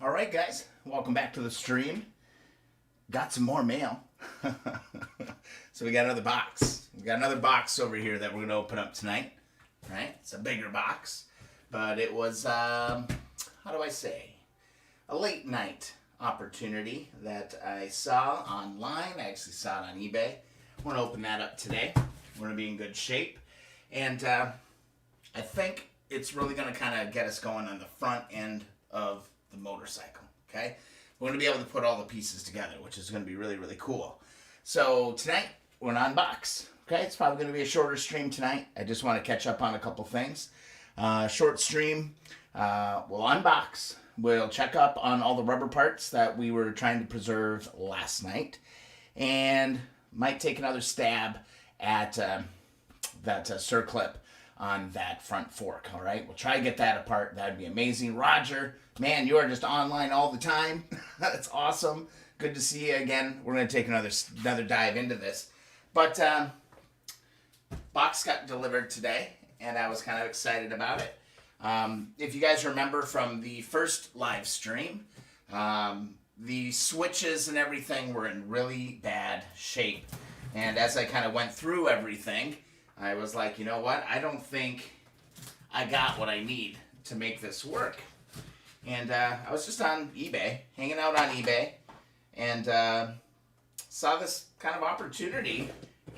All right, guys, welcome back to the stream. Got some more mail. So we got another box. We got another box over here that we're going to open up tonight. Right? It's a bigger box. But it was, how do I say? A late night opportunity that I saw online. I actually saw it on eBay. We're going to open that up today. We're going to be in good shape. And I think it's really going to kind of get us going on the front end of the motorcycle. Okay? We're going to be able to put all the pieces together, which is going to be really, really cool. So tonight, we're going to unbox. Okay? It's probably going to be a shorter stream tonight. I just want to catch up on a couple things. Short stream. We'll unbox. We'll check up on all the rubber parts that we were trying to preserve last night. And might take another stab at that circlip on that front fork. All right? We'll try to get that apart. That'd be amazing. Roger, man, you are just online all the time. That's awesome. Good to see you again. We're going to take another dive into this. But box got delivered today, and I was kind of excited about it. If you guys remember from the first live stream, the switches and everything were in really bad shape. And as I kind of went through everything, I was like, you know what? I don't think I got what I need to make this work. And I was just on eBay, hanging out on eBay, and saw this kind of opportunity.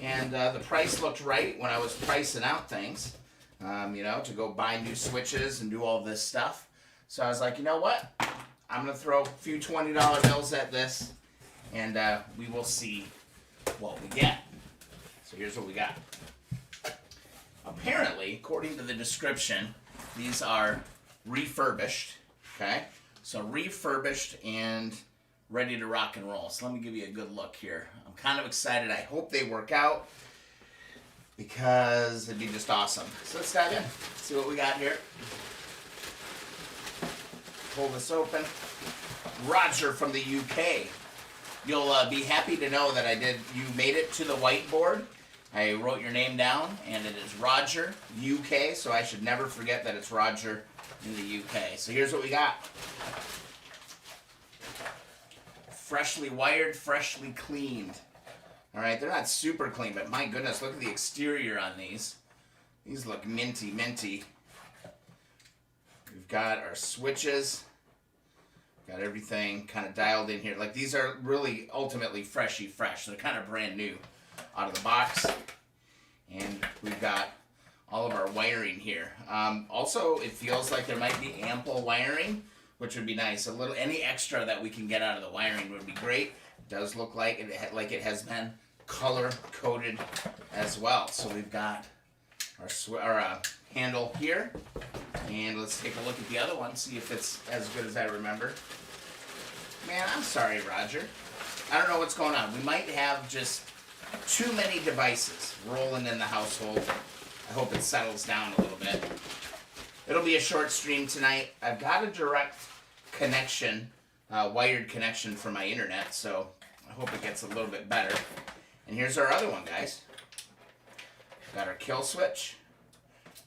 And the price looked right when I was pricing out things, to go buy new switches and do all this stuff. So I was like, you know what? I'm going to throw a few $20 bills at this, and we will see what we get. So here's what we got. Apparently, according to the description, these are refurbished. Okay? So refurbished and ready to rock and roll. So let me give you a good look here. I'm kind of excited. I hope they work out because it'd be just awesome. So let's dive in. See what we got here. Pull this open. Roger from the UK. You'll be happy to know that you made it to the whiteboard. I wrote your name down, and it is Roger, UK, so I should never forget that it's Roger in the UK. So here's what we got. Freshly wired, freshly cleaned. All right, they're not super clean, but my goodness, look at the exterior on these. These look minty, minty. We've got our switches. Got everything kind of dialed in here. Like, these are really ultimately freshy fresh. They're kind of brand new out of the box. And we've got all of our wiring here. Also, it feels like there might be ample wiring, which would be nice. Any extra that we can get out of the wiring would be great. It does look like it has been color coded as well. So we've got our handle here, and let's take a look at the other one, see if it's as good as I remember. Man, I'm sorry, Roger. I don't know what's going on. We might have just too many devices rolling in the household. I hope it settles down a little bit. It'll be a short stream tonight. I've got a direct connection, wired connection for my internet, so I hope it gets a little bit better. And here's our other one, guys. Got our kill switch.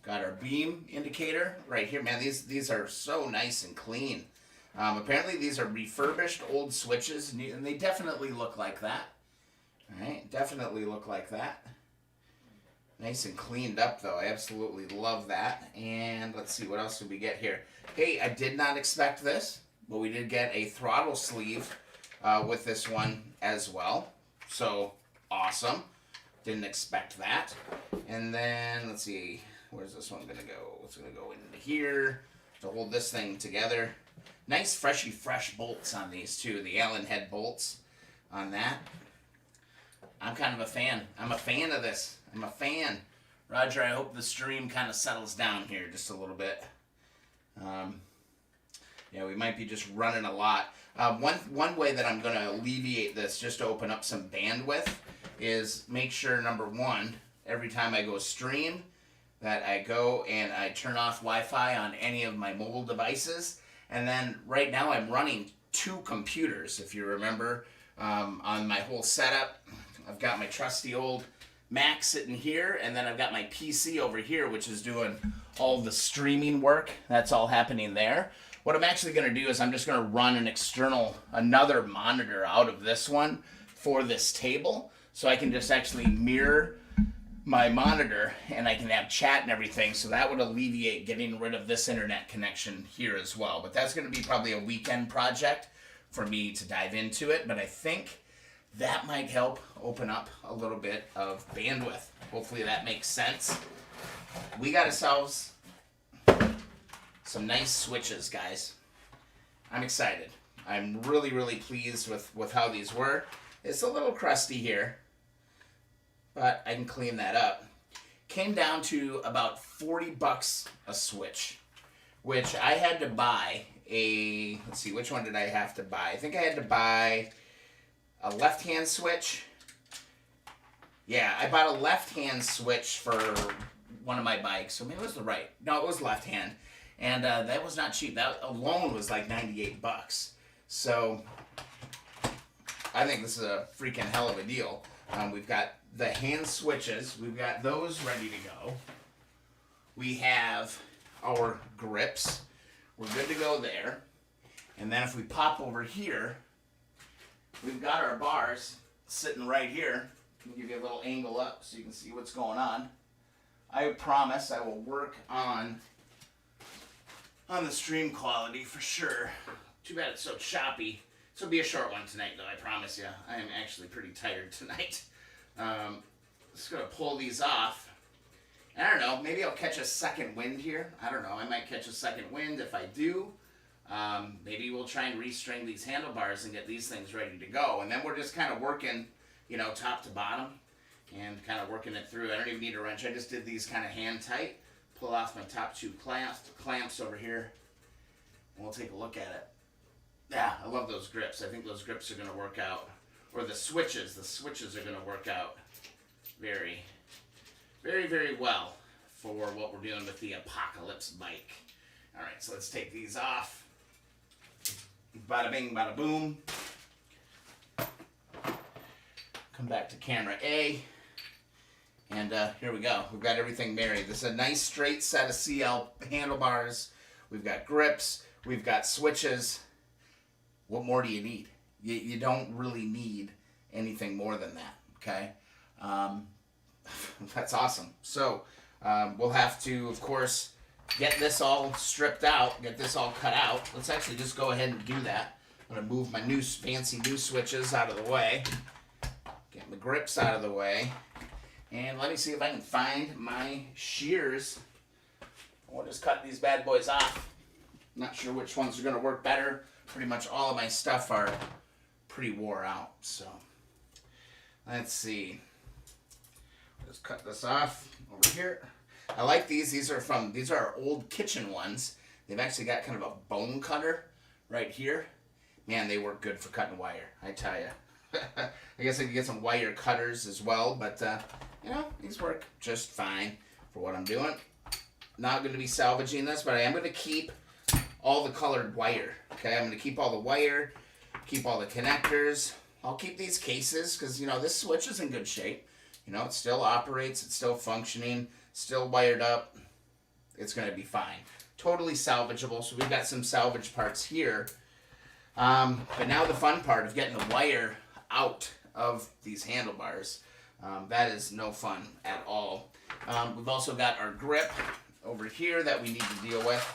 Got our beam indicator right here. Man, these are so nice and clean. Apparently these are refurbished old switches, and they definitely look like that. All right, definitely look like that. Nice and cleaned up, though. I absolutely love that. And let's see, what else did we get here? Hey, I did not expect this, but we did get a throttle sleeve with this one as well. So, awesome. Didn't expect that. And then, let's see, where's this one going to go? It's going to go into here to hold this thing together. Nice, freshy, fresh bolts on these, too. The Allen head bolts on that. I'm kind of a fan. I'm a fan of this. I'm a fan. Roger, I hope the stream kind of settles down here just a little bit. Yeah, we might be just running a lot. One way that I'm going to alleviate this, just to open up some bandwidth, is make sure, number one, every time I go stream, that I go and I turn off Wi-Fi on any of my mobile devices. And then right now I'm running 2 computers, if you remember, on my whole setup. I've got my trusty old Mac sitting here, and then I've got my PC over here, which is doing all the streaming work. That's all happening there. What I'm actually going to do is I'm just going to run another monitor out of this one for this table, so I can just actually mirror my monitor and I can have chat and everything, so that would alleviate getting rid of this internet connection here as well. But that's going to be probably a weekend project for me to dive into it, but I think that might help open up a little bit of bandwidth. Hopefully that makes sense. We got ourselves some nice switches, guys. I'm excited. I'm really, really pleased with how these were. It's a little crusty here, but I can clean that up. Came down to about $40 a switch, which I had to buy let's see, which one did I have to buy? I think I had to buy a left-hand switch. Yeah, I bought a left-hand switch for one of my bikes, so maybe it was the right. No, it was left-hand, and that was not cheap. That alone was like $98. So I think this is a freaking hell of a deal. We've got the hand switches. We've got those ready to go. We have our grips. We're good to go there. And then if we pop over here, we've got our bars sitting right here. Let me give you a little angle up so you can see what's going on. I promise I will work on the stream quality for sure. Too bad it's so choppy. This will be a short one tonight, though, I promise you. I am actually pretty tired tonight. Just going to pull these off. And I don't know, maybe I'll catch a second wind here. I don't know, I might catch a second wind. If I do, maybe we'll try and restring these handlebars and get these things ready to go. And then we're just kind of working, top to bottom and kind of working it through. I don't even need a wrench. I just did these kind of hand tight. Pull off my top two clamps over here, and we'll take a look at it. Yeah, I love those grips. I think those grips are going to work out. Or the switches. The switches are going to work out very, very, very well for what we're doing with the Apocalypse bike. All right, so let's take these off. Bada bing, bada boom. Come back to camera A. And here we go. We've got everything married. This is a nice straight set of CL handlebars. We've got grips. We've got switches. What more do you need? You don't really need anything more than that, okay? That's awesome. So we'll have to, of course, get this all stripped out, get this all cut out. Let's actually just go ahead and do that. I'm going to move my fancy new switches out of the way. Get my grips out of the way. And let me see if I can find my shears. We'll just cut these bad boys off. Not sure which ones are going to work better. Pretty much all of my stuff are pretty wore out. So let's see. Just cut this off over here. I like these. These are our old kitchen ones. They've actually got kind of a bone cutter right here. Man, they work good for cutting wire, I tell you. I guess I could get some wire cutters as well, but these work just fine for what I'm doing. Not going to be salvaging this, but I am going to keep all the colored wire. Okay, I'm going to keep all the wire, keep all the connectors. I'll keep these cases because, this switch is in good shape. It still operates, it's still functioning, still wired up. It's going to be fine. Totally salvageable, so we've got some salvage parts here. But now the fun part of getting the wire out of these handlebars. That is no fun at all. We've also got our grip over here that we need to deal with.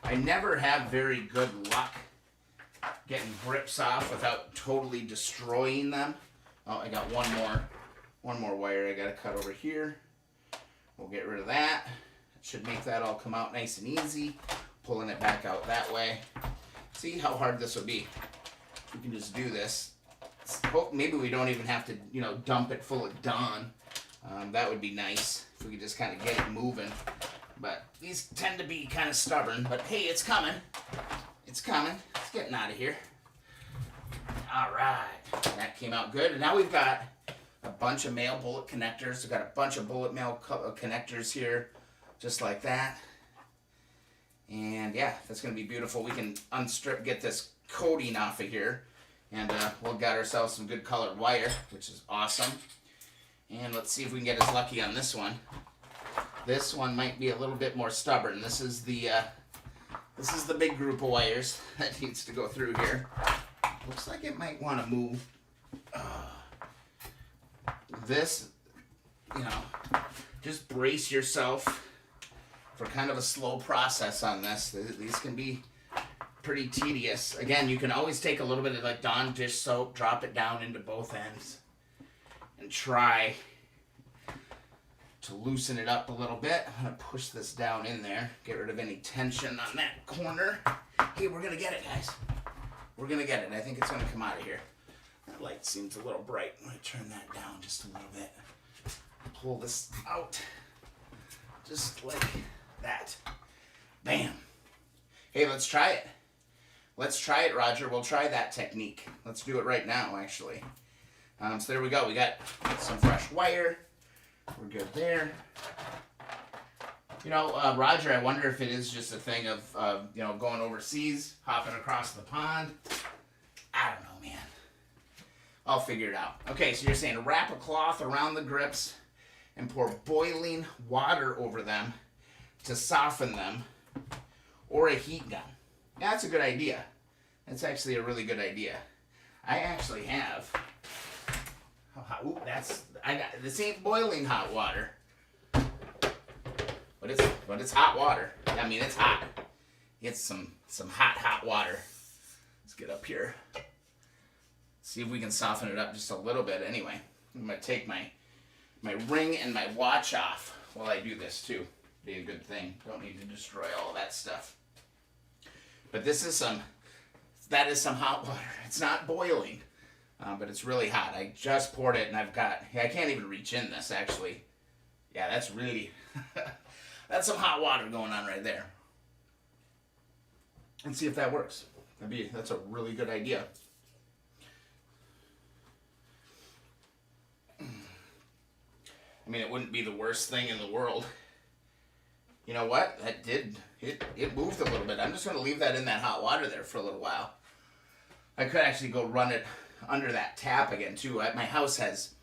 I never have very good luck getting grips off without totally destroying them. Oh, I got one more wire I got to cut over here. We'll get rid of that. It should make that all come out nice and easy. Pulling it back out that way. See how hard this will be. We can just do this. Maybe we don't even have to, dump it full of Dawn. That would be nice if we could just kind of get it moving. But these tend to be kind of stubborn. But hey, it's coming. It's coming. It's getting out of here. All right. That came out good. And now we've got a bunch of male bullet connectors. We've got a bunch of bullet male connectors here, just like that. And yeah, that's going to be beautiful. We can get this coating off of here. And we've got ourselves some good colored wire, which is awesome. And let's see if we can get as lucky on this one. This one might be a little bit more stubborn. This is the This is the big group of wires that needs to go through here. Looks like it might want to move. This, you know, just brace yourself for kind of a slow process on this. These can be pretty tedious. Again, you can always take a little bit of like Dawn dish soap, drop it down into both ends, and try to loosen it up a little bit. I'm going to push this down in there, get rid of any tension on that corner. Hey, we're going to get it, guys. We're going to get it. I think it's going to come out of here. That light seems a little bright. I'm going to turn that down just a little bit. Pull this out. Just like that. Bam. Hey, let's try it. Let's try it, Roger. We'll try that technique. Let's do it right now, actually. So there we go. We got some fresh wire. We're good there. You know, Roger, I wonder if it is just a thing of, you know, going overseas, hopping across the pond. I don't know, man. I'll figure it out. Okay, so you're saying wrap a cloth around the grips and pour boiling water over them to soften them, or a heat gun. Yeah, that's a good idea. That's actually a really good idea. I actually have, this ain't boiling hot water, but it's hot water. I mean, it's hot. It's some hot water. Let's get up here. See if we can soften it up just a little bit. Anyway, I'm gonna take my ring and my watch off while I do this too. Be a good thing. Don't need to destroy all that stuff. But that is some hot water. It's not boiling, but it's really hot. I just poured it, and I can't even reach in this, actually. Yeah, that's really, that's some hot water going on right there. And see if that works. That's a really good idea. I mean, it wouldn't be the worst thing in the world. You know what? It moved a little bit. I'm just going to leave that in that hot water there for a little while. I could actually go run it under that tap again, too. My house has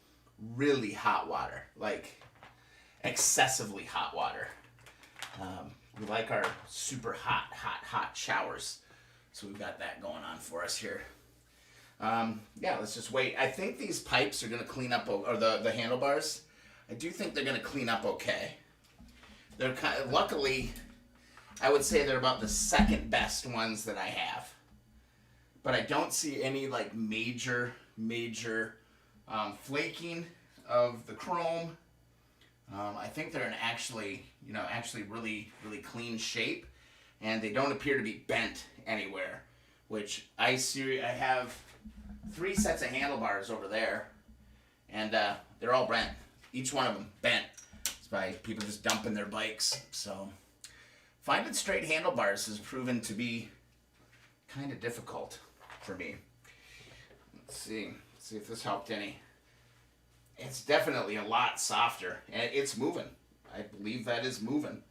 really hot water, like excessively hot water. We like our super hot showers. So we've got that going on for us here. Yeah, let's just wait. I think these pipes are going to clean up, or the handlebars, I do think they're going to clean up okay. They're luckily, I would say they're about the second best ones that I have. But I don't see any like major flaking of the chrome. I think they're in actually really clean shape, and they don't appear to be bent anywhere. Which I have 3 sets of handlebars over there, and they're all bent. Each one of them bent. It's by people just dumping their bikes. So finding straight handlebars has proven to be kind of difficult for me. Let's see if this helped any. It's definitely a lot softer, and it's moving. I believe that is moving.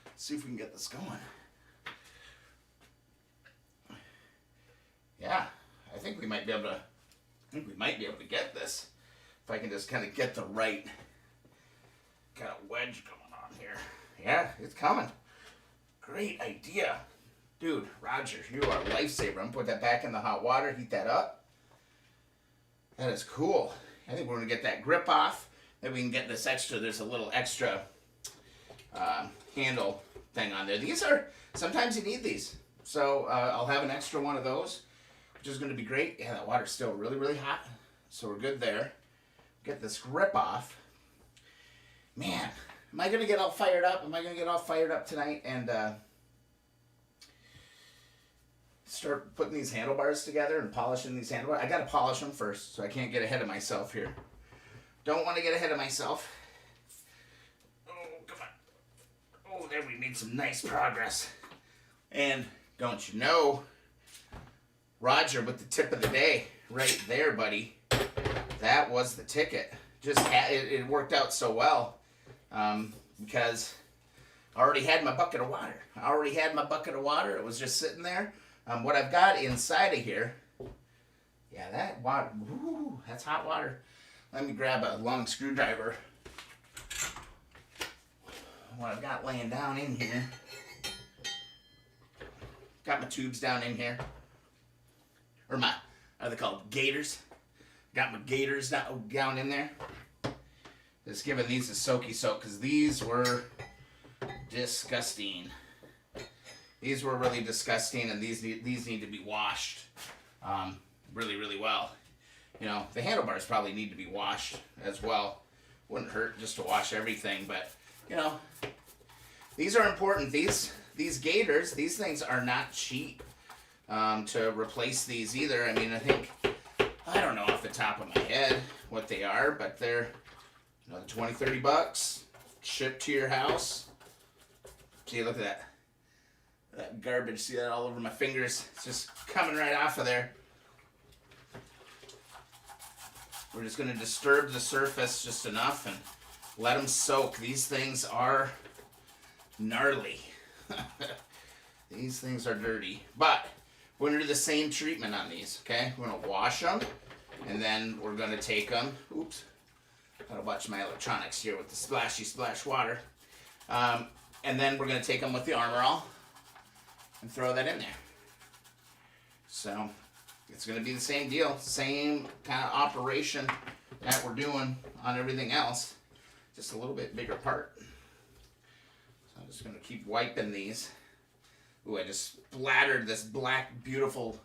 Let's see if we can get this going. Yeah, I think we might be able to get this if I can just kind of get the right kind of wedge going on here. Yeah, it's coming. Great idea. Dude, Roger, you are a lifesaver. I'm going to put that back in the hot water, heat that up. That is cool. I think we're going to get that grip off. Then we can get this extra, there's a little extra handle thing on there. Sometimes you need these. So I'll have an extra one of those, which is going to be great. Yeah, that water's still really hot. So we're good there. Get this grip off. Man, am I going to get all fired up? Am I going to get all fired up tonight and start putting these handlebars together and polishing these handlebars? I got to polish them first, so I can't get ahead of myself here. Don't want to get ahead of myself. Oh, come on. Oh, there we made some nice progress. And don't you know, Roger with the tip of the day right there, buddy. That was the ticket. It worked out so well. Because I already had my bucket of water. It was just sitting there. What I've got inside of here, yeah, that water, ooh, that's hot water. Let me grab a long screwdriver. What I've got laying down in here. Got my tubes down in here. Or my, are they called gators? Got my gators down in there. Just giving these a soaky soak because these were disgusting. These were really disgusting, and these need to be washed really, really well. You know, the handlebars probably need to be washed as well. Wouldn't hurt just to wash everything, but you know, these are important. These gators, these things are not cheap to replace these either. I mean, I don't know off the top of my head what they are, but they're another 20, 30 bucks shipped to your house. See, look at that garbage. See that all over my fingers? It's just coming right off of there. We're just going to disturb the surface just enough and let them soak. These things are gnarly. These things are dirty. But we're going to do the same treatment on these, okay? We're going to wash them, and then we're going to take them. Oops. Gotta watch my electronics here with the splashy splash water. And then we're going to take them with the Armor All and throw that in there. So it's going to be the same deal, same kind of operation that we're doing on everything else, just a little bit bigger part. So I'm just going to keep wiping these. Ooh, I just splattered this black, beautiful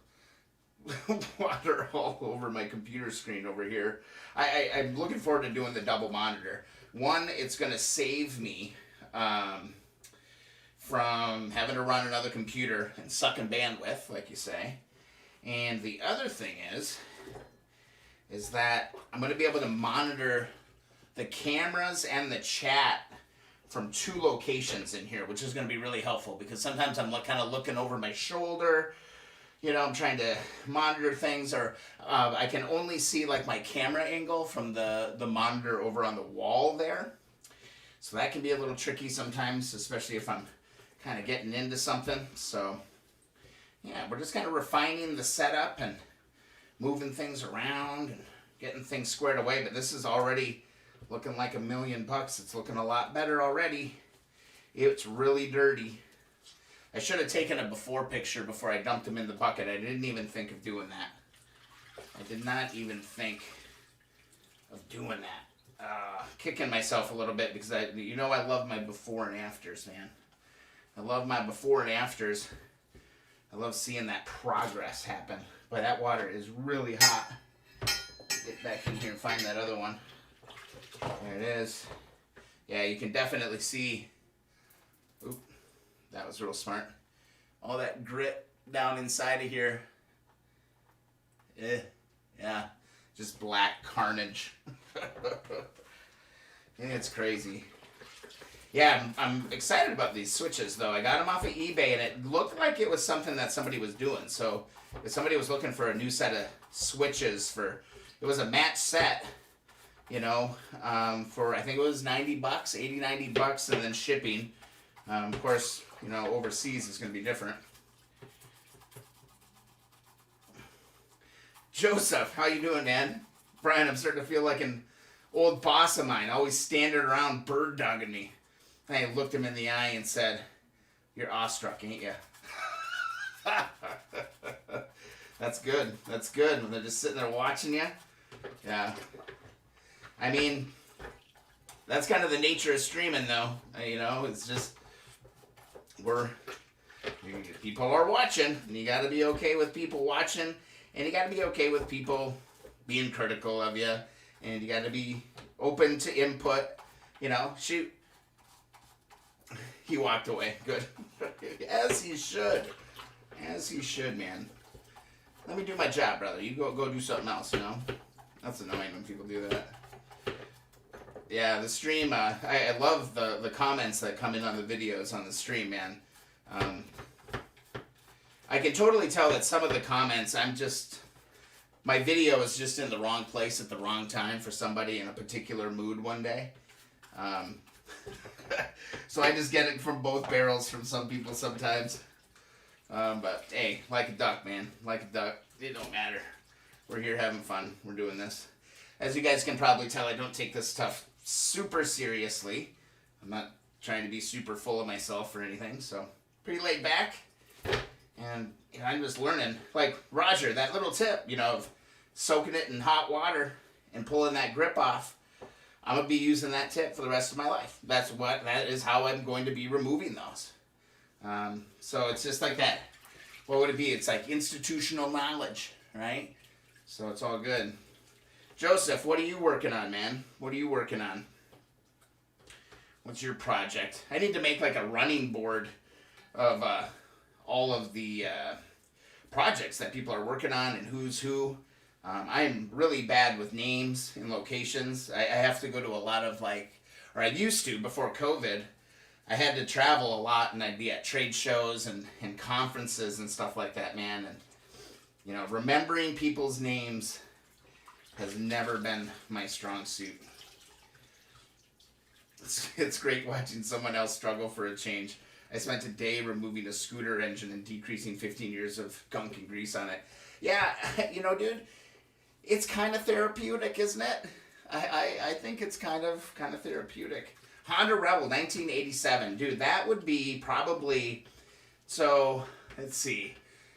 water all over my computer screen over here. I'm looking forward to doing the double monitor. One, it's going to save me from having to run another computer and sucking bandwidth, like you say. And the other thing is that I'm going to be able to monitor the cameras and the chat from 2 locations in here, which is going to be really helpful because sometimes I'm kind of looking over my shoulder. You know, I'm trying to monitor things, or I can only see like my camera angle from the monitor over on the wall there. So that can be a little tricky sometimes, especially if I'm kind of getting into something. So yeah, we're just kind of refining the setup and moving things around and getting things squared away. But this is already looking like $1,000,000. It's looking a lot better already. It's really dirty. I should have taken a before picture before I dumped them in the bucket. I didn't even think of doing that. I did not even think of doing that. Kicking myself a little bit because I love my before and afters, man. I love my before and afters. I love seeing that progress happen. But that water is really hot. Get back in here and find that other one. There it is. Yeah, you can definitely see. Oop, that was real smart. All that grit down inside of here. Yeah, just black carnage. It's crazy. Yeah, I'm excited about these switches, though. I got them off of eBay, and it looked like it was something that somebody was doing. So if somebody was looking for a new set of switches it was a match set, you know, for, I think it was $90, $80, $90, and then shipping. Of course, you know, overseas is going to be different. Joseph, how you doing, man? Brian, I'm starting to feel like an old boss of mine, always standing around bird dogging me. And I looked him in the eye and said, "You're awestruck, ain't you?" That's good. That's good. When they're just sitting there watching you. Yeah. I mean, that's kind of the nature of streaming, though. You know, it's just, people are watching, and you got to be okay with people watching, and you got to be okay with people being critical of you, and you got to be open to input. You know, shoot. He walked away. Good. As he should. As he should, man. Let me do my job, brother. You go do something else, you know? That's annoying when people do that. Yeah, the stream, I love the comments that come in on the videos on the stream, man. I can totally tell that some of the comments, my video is just in the wrong place at the wrong time for somebody in a particular mood one day. So I just get it from both barrels from some people sometimes. But hey, like a duck, man. Like a duck. It don't matter. We're here having fun. We're doing this. As you guys can probably tell, I don't take this stuff super seriously. I'm not trying to be super full of myself or anything. So pretty laid back. And I'm just learning, like Roger, that little tip, of soaking it in hot water and pulling that grip off. I'm gonna be using that tip for the rest of my life. That is how I'm going to be removing those. So it's just like that. What would it be? It's like institutional knowledge, right? So it's all good. Joseph, what are you working on, man? What are you working on? What's your project? I need to make like a running board of all of the projects that people are working on and who's who. I'm really bad with names and locations. I have to go to a lot of or I used to before COVID. I had to travel a lot and I'd be at trade shows and conferences and stuff like that, man. And, remembering people's names has never been my strong suit. It's great watching someone else struggle for a change. I spent a day removing a scooter engine and decreasing 15 years of gunk and grease on it. Yeah, dude, it's kind of therapeutic, isn't it? I think it's kind of therapeutic. Honda Rebel, 1987. Dude, that would be probably, so, let's see.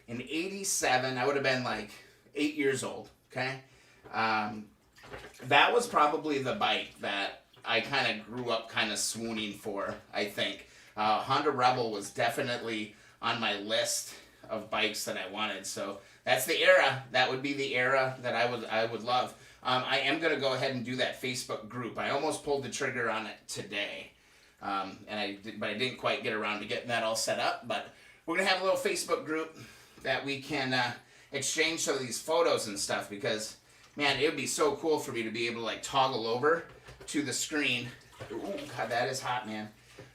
In 87, I would have been 8 years old, okay? That was probably the bike that I kind of grew up kind of swooning for, I think. Honda Rebel was definitely on my list of bikes that I wanted. So that's the era. That would be the era that I would love. I am going to go ahead and do that Facebook group. I almost pulled the trigger on it today. But I didn't quite get around to getting that all set up. But we're going to have a little Facebook group that we can exchange some of these photos and stuff, because, man, it would be so cool for me to be able to toggle over to the screen. Ooh, God, that is hot, man.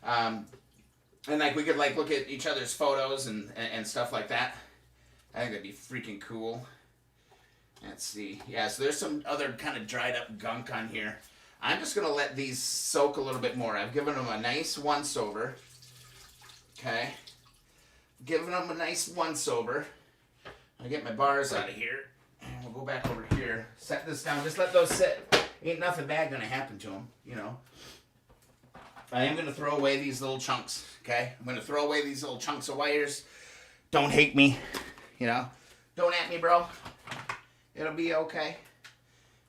And we could look at each other's photos and stuff like that. I think that'd be freaking cool. Let's see. Yeah, so there's some other kind of dried up gunk on here. I'm just going to let these soak a little bit more. I've given them a nice once over. Okay. Giving them a nice once over. I'll get my bars out of here. And we'll go back over here. Set this down. Just let those sit. Ain't nothing bad going to happen to them, I am going to throw away these little chunks, okay? I'm going to throw away these little chunks of wires. Don't hate me, Don't at me, bro. It'll be okay.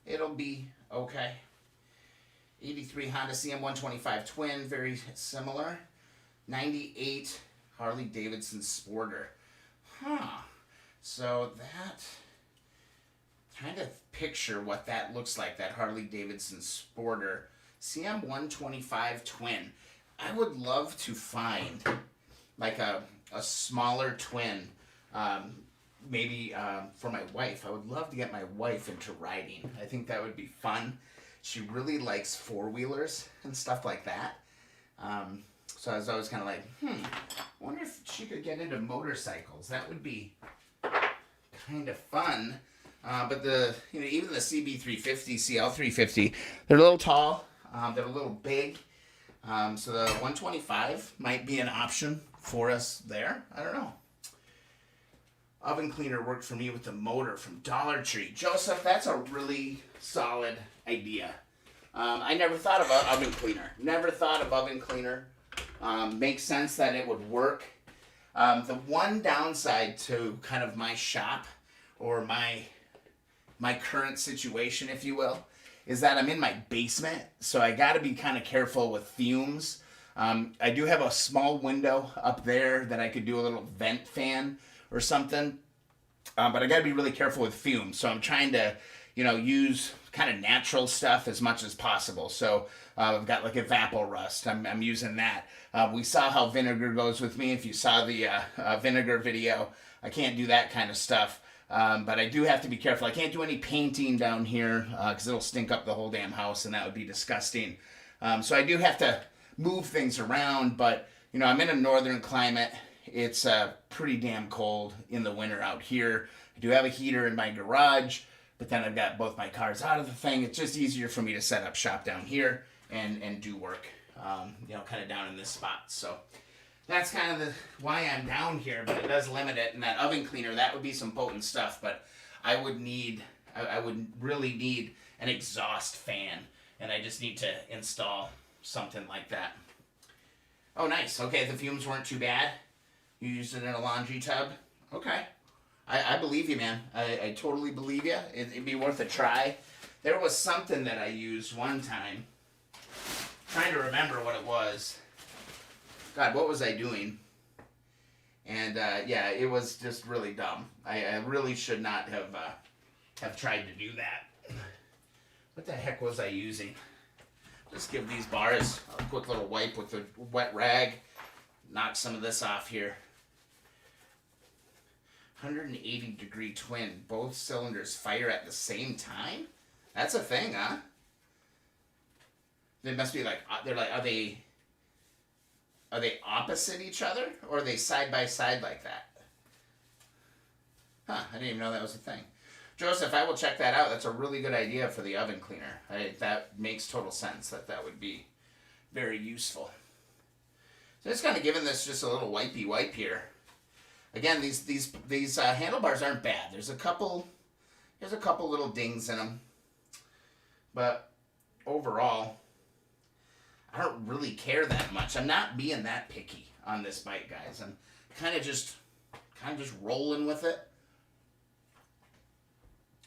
It'll be okay. 83 Honda CM125 Twin, very similar. 98 Harley Davidson Sporter. So that, trying to picture what that looks like, that Harley Davidson Sporter. CM125 Twin. I would love to find a smaller twin, maybe for my wife. I would love to get my wife into riding. I think that would be fun. She really likes four-wheelers and stuff like that. So I was always kind of I wonder if she could get into motorcycles. That would be kind of fun. But even the CB350, CL350, they're a little tall. They're a little big. So the 125 might be an option for us there. I don't know. Oven cleaner worked for me with the motor from Dollar Tree. Joseph, that's a really solid idea. I never thought about oven cleaner. Never thought of oven cleaner. Makes sense that it would work. The one downside to kind of my shop, or my current situation, if you will, is that I'm in my basement, so I got to be kind of careful with fumes. I do have a small window up there that I could do a little vent fan or something, but I got to be really careful with fumes. So I'm trying to, use kind of natural stuff as much as possible. So I've got a Evapo-Rust. I'm using that. We saw how vinegar goes with me. If you saw the vinegar video, I can't do that kind of stuff. But I do have to be careful. I can't do any painting down here because it'll stink up the whole damn house, and that would be disgusting. So I do have to move things around, but I'm in a northern climate. It's pretty damn cold in the winter out here. I do have a heater in my garage, but then I've got both my cars out of the thing. It's just easier for me to set up shop down here and do work, kind of down in this spot. So that's kind of why I'm down here, but it does limit it. And that oven cleaner, that would be some potent stuff, but I would really need an exhaust fan, and I just need to install something like that. Oh, nice. Okay, the fumes weren't too bad. You used it in a laundry tub. Okay. I believe you, man. I totally believe you. It'd be worth a try. There was something that I used one time. Trying to remember what it was. God, what was I doing? And yeah, it was just really dumb. I really should not have tried to do that. What the heck was I using? Just give these bars a quick little wipe with a wet rag. Knock some of this off here. 180-degree twin. Both cylinders fire at the same time? That's a thing, huh? They must be like, they're like, are they opposite each other? Or are they side by side like that? Huh, I didn't even know that was a thing. Joseph, I will check that out. That's a really good idea for the oven cleaner. That makes total sense that would be very useful. So just kind of giving this just a little wipey wipe here. Again, these handlebars aren't bad. There's a couple little dings in them. But overall, I don't really care that much. I'm not being that picky on this bike, guys. I'm kind of just rolling with it.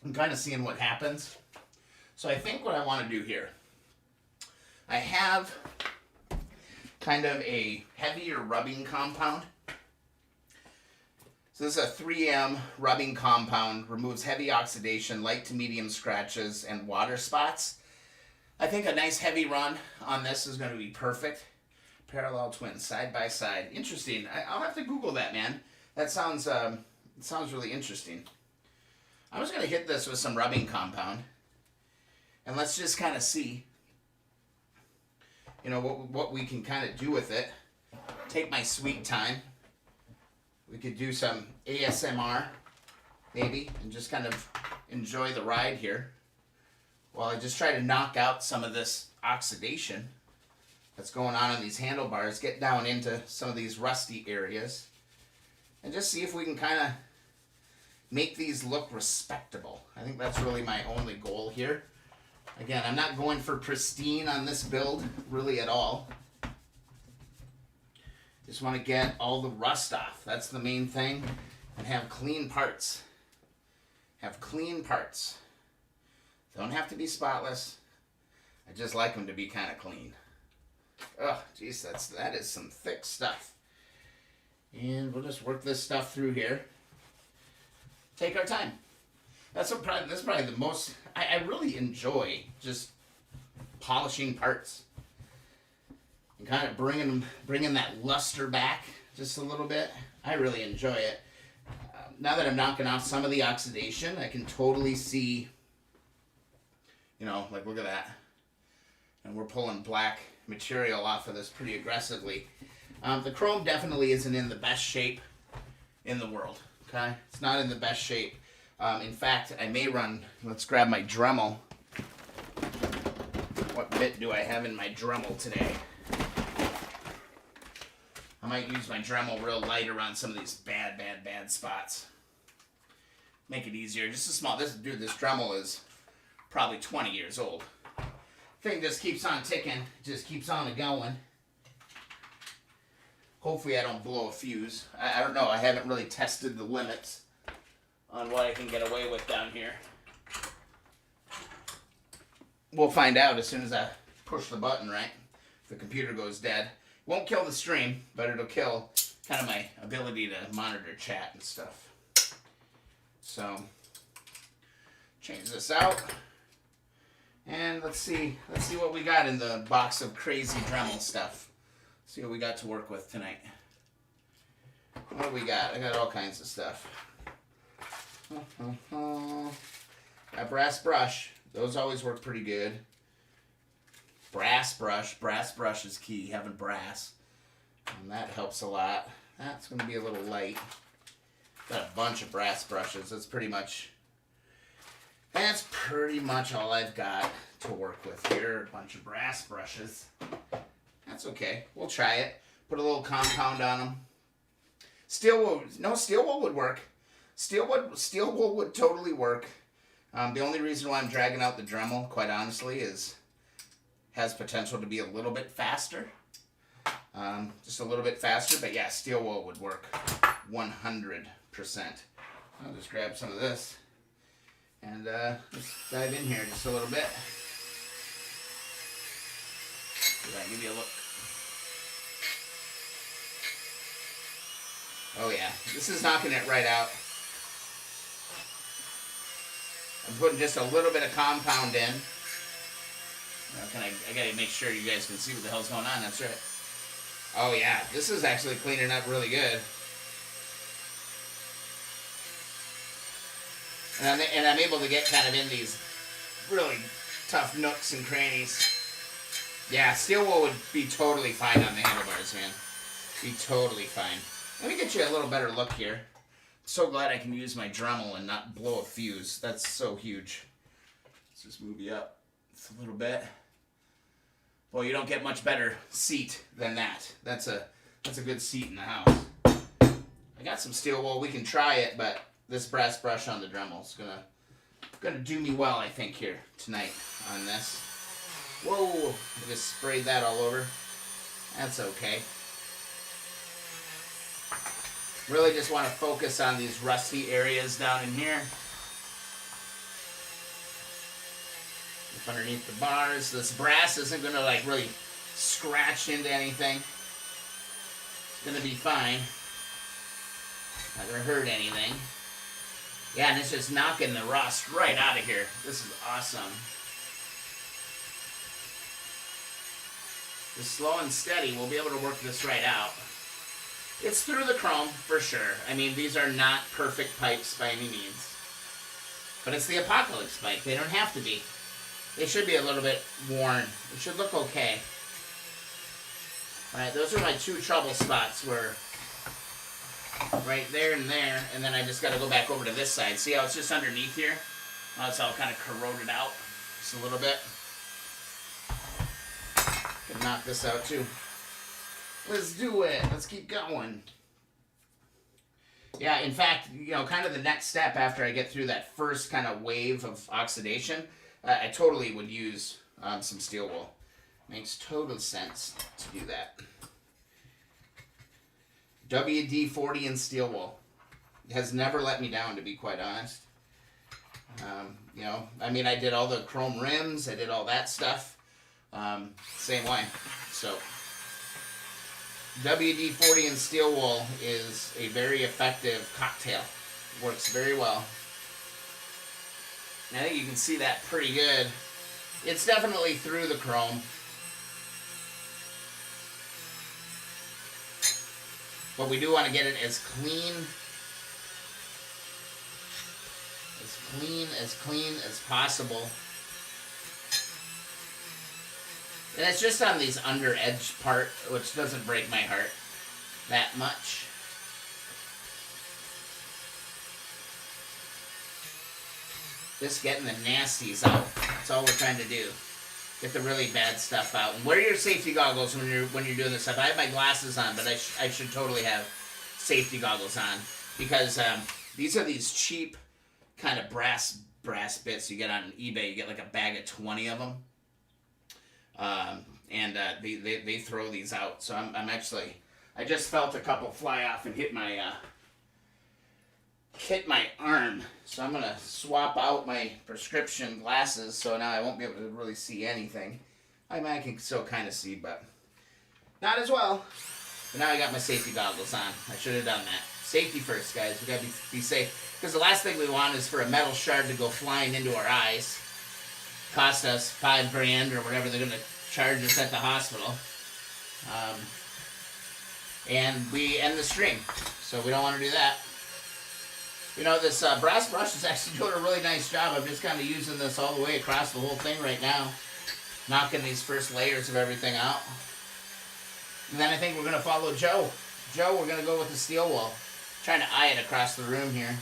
I'm kind of seeing what happens. So I think what I want to do here, I have kind of a heavier rubbing compound. So this is a 3M rubbing compound, removes heavy oxidation, light to medium scratches, and water spots. I think a nice heavy run on this is going to be perfect. Parallel twins, side by side. Interesting. I'll have to Google that, man. That sounds really interesting. I'm just going to hit this with some rubbing compound. And let's just kind of see, you know, what we can kind of do with it. Take my sweet time. We could do some ASMR, maybe, and just kind of enjoy the ride here while I just try to knock out some of this oxidation that's going on these handlebars, get down into some of these rusty areas, and just see if we can kind of make these look respectable. I think that's really my only goal here. Again, I'm not going for pristine on this build, really at all. Just want to get all the rust off. That's the main thing. And have clean parts. Have clean parts. Don't have to be spotless. I just like them to be kind of clean. Oh, geez, that is some thick stuff. And we'll just work this stuff through here. Take our time. That's probably the most, I really enjoy just polishing parts. And kind of bringing that luster back just a little bit. I really enjoy it. Now that I'm knocking off some of the oxidation, I can totally see, you know, like look at that. And we're pulling black material off of this pretty aggressively. The chrome definitely isn't in the best shape in the world. Okay, it's not in the best shape. In fact, I may run, let's grab my Dremel. What bit do I have in my Dremel today? I might use my Dremel real light around some of these bad spots. Make it easier. Just a small, this Dremel is probably 20 years old. Thing just keeps on ticking, just keeps on going. Hopefully I don't blow a fuse. I don't know, I haven't really tested the limits on what I can get away with down here. We'll find out as soon as I push the button, right? If the computer goes dead. Won't kill the stream, but it'll kill kind of my ability to monitor chat and stuff. So, change this out. And let's see what we got in the box of crazy Dremel stuff. See what we got to work with tonight. What do we got? I got all kinds of stuff. Got brass brush. Those always work pretty good. Brass brush. Brass brush is key, having brass. And that helps a lot. That's going to be a little light. Got a bunch of brass brushes. That's pretty much all I've got to work with here. A bunch of brass brushes. That's okay. We'll try it. Put a little compound on them. Steel wool. No, steel wool would work. Steel wool would totally work. The only reason why I'm dragging out the Dremel, quite honestly, has potential to be a little bit faster. Just a little bit faster. But yeah, steel wool would work 100%. I'll just grab some of this and let's dive in here just a little bit. Did I give you a look? Oh yeah, this is knocking it right out. I'm putting just a little bit of compound in. I gotta make sure you guys can see what the hell's going on. That's right. Oh yeah, this is actually cleaning up really good. And I'm able to get kind of in these really tough nooks and crannies. Yeah, steel wool would be totally fine on the handlebars, man. Be totally fine. Let me get you a little better look here. So glad I can use my Dremel and not blow a fuse. That's so huge. Let's just move you up just a little bit. Well, you don't get much better seat than that. That's a good seat in the house. I got some steel wool. We can try it, but this brass brush on the Dremel is gonna do me well, I think, here tonight on this. Whoa! I just sprayed that all over. That's okay. Really just want to focus on these rusty areas down in here. Up underneath the bars. This brass isn't going to like really scratch into anything. It's going to be fine. Not going to hurt anything. Yeah, and it's just knocking the rust right out of here. This is awesome. Just slow and steady, we'll be able to work this right out. It's through the chrome, for sure. I mean, these are not perfect pipes by any means. But it's the Apocalypse pipe. They don't have to be. They should be a little bit worn. It should look okay. Alright, those are my two trouble spots where right there and there, and then I just got to go back over to this side. See how it's just underneath here? How it's all kind of corroded out just a little bit. Can knock this out too. Let's do it. Let's keep going. Yeah, in fact, you know, kind of the next step after I get through that first kind of wave of oxidation, I totally would use some steel wool. Makes total sense to do that. WD-40 and steel wool. It has never let me down, to be quite honest. You know, I mean, I did all the chrome rims. I did all that stuff. Same way. So WD-40 and steel wool is a very effective cocktail. Works very well. And I think you can see that pretty good. It's definitely through the chrome. But we do want to get it as clean as possible. And it's just on these under edge part, which doesn't break my heart that much. Just getting the nasties out. That's all we're trying to do. Get the really bad stuff out. And wear your safety goggles when you're doing this stuff. I have my glasses on, but I should totally have safety goggles on, because these are these cheap kind of brass bits you get on eBay. You get like a bag of 20 of them. They throw these out. So I'm actually, I just felt a couple fly off and hit my arm. So I'm gonna swap out my prescription glasses, so now I won't be able to really see anything. I mean, I can still kind of see, but not as well. But now I got my safety goggles on. I should have done that. Safety first, guys. We gotta be safe, because the last thing we want is for a metal shard to go flying into our eyes. Cost us $5 grand or whatever they're gonna charge us at the hospital, and we end the stream. So we don't want to do that. You know, this brass brush is actually doing a really nice job. I'm just kind of using this all the way across the whole thing right now, knocking these first layers of everything out. And then I think we're gonna follow Joe. Joe, we're gonna go with the steel wool. Trying to eye it across the room here.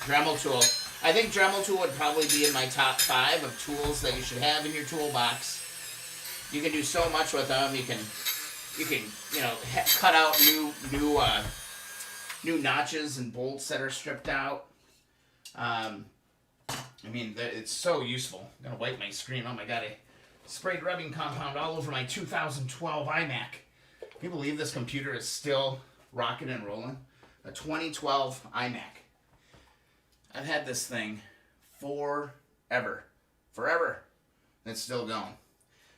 Dremel tool. I think Dremel tool would probably be in my top 5 of tools that you should have in your toolbox. You can do so much with them. You can you know, cut out new notches and bolts that are stripped out. I mean, it's so useful. I'm gonna wipe my screen. Oh my god, I sprayed rubbing compound all over my 2012 iMac. you believe this computer is still rocking and rolling? A 2012 iMac. I've had this thing forever. Forever. And it's still going.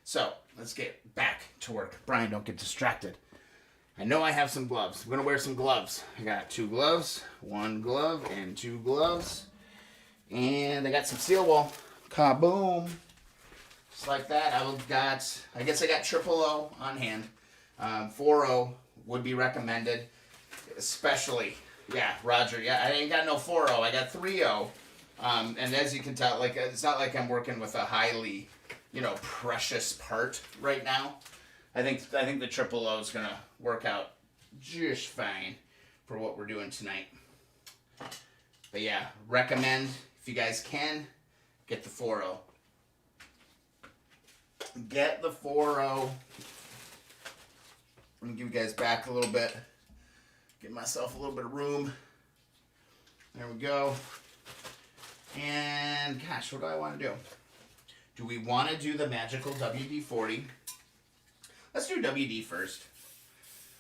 So, let's get back to work. Brian, don't get distracted. I know I have some gloves. I'm going to wear some gloves. I got 2 gloves, 1 glove, and 2 gloves. And I got some seal wool. Kaboom. Just like that. I guess I got triple O on hand. 4O would be recommended. Especially, yeah, Roger. Yeah, I ain't got no 4O. I got 3O. And as you can tell, like, it's not like I'm working with a highly, precious part right now. I think the triple O is gonna work out just fine for what we're doing tonight. But yeah, recommend if you guys can get the 4O. Get the 4O. I'm gonna give you guys back a little bit. Give myself a little bit of room. There we go. And gosh, what do I want to do? Do we want to do the magical WD-40? Let's do WD first.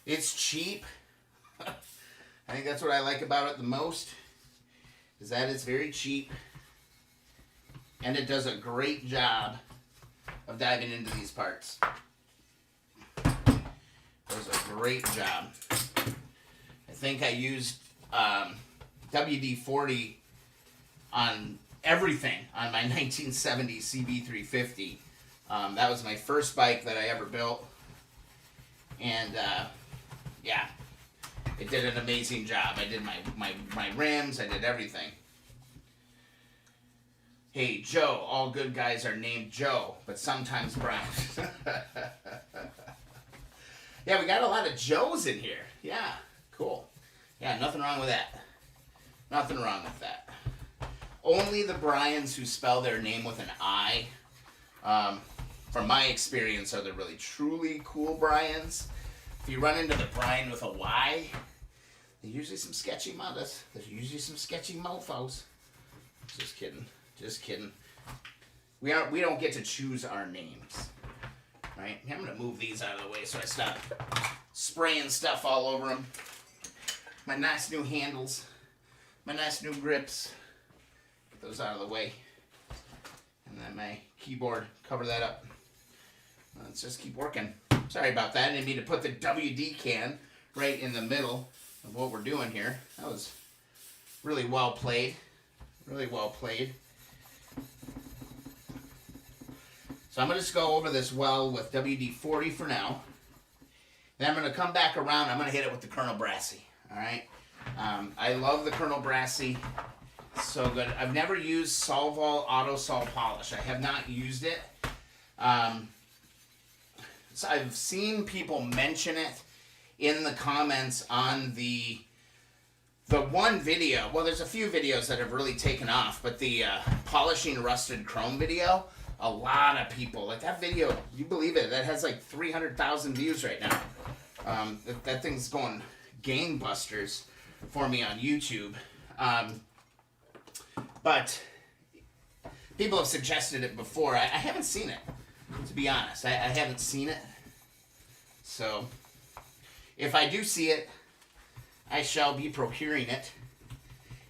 It's cheap. I think that's what I like about it the most, is that it's very cheap. And it does a great job of diving into these parts. Does a great job. I think I used WD-40 on everything on my 1970 CB350. That was my first bike that I ever built. And yeah, it did an amazing job. I did my rims, I did everything. Hey, Joe, all good guys are named Joe, but sometimes Brian. Yeah, we got a lot of Joes in here. Yeah, cool. Yeah, nothing wrong with that. Nothing wrong with that. Only the Brians who spell their name with an I, from my experience, are the really truly cool Brians. If you run into the Brian with a Y, they're usually some sketchy mothers. There's usually some sketchy mofos. Just kidding. Just kidding. We don't get to choose our names. Right? I'm going to move these out of the way so I stop spraying stuff all over them. My nice new handles. My nice new grips. Get those out of the way. And then my keyboard. Cover that up. Let's just keep working. Sorry about that. I didn't mean to put the WD can right in the middle of what we're doing here. That was really well played. Really well played. So I'm going to just go over this well with WD-40 for now. Then I'm going to come back around. I'm going to hit it with the Colonel Brassy. All right. I love the Colonel Brassy. So good. I've never used Solvol Auto Sol Polish. I have not used it. So I've seen people mention it in the comments on the one video. Well, there's a few videos that have really taken off, but the polishing rusted chrome video, a lot of people, like that video, you believe it, that has like 300,000 views right now. That thing's going gangbusters for me on YouTube. But people have suggested it before. I haven't seen it, to be honest. I haven't seen it. So if I do see it, I shall be procuring it.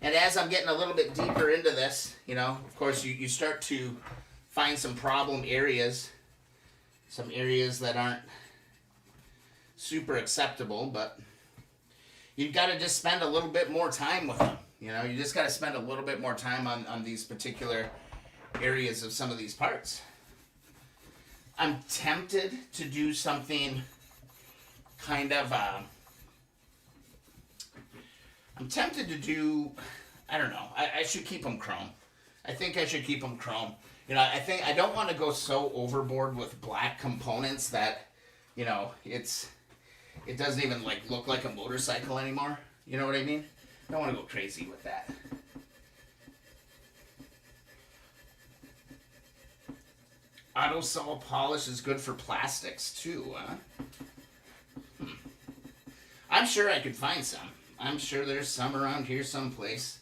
And as I'm getting a little bit deeper into this, of course, you start to find some problem areas, some areas that aren't super acceptable, but you've got to just spend a little bit more time with them. You just got to spend a little bit more time on these particular areas of some of these parts. I'm tempted to do something kind of, I'm tempted to do, I don't know, I should keep them chrome. I think I should keep them chrome. I don't want to go so overboard with black components that, it doesn't even look like a motorcycle anymore. You know what I mean? I don't want to go crazy with that. Auto Sol Polish is good for plastics too, huh? I'm sure I could find some. I'm sure there's some around here someplace.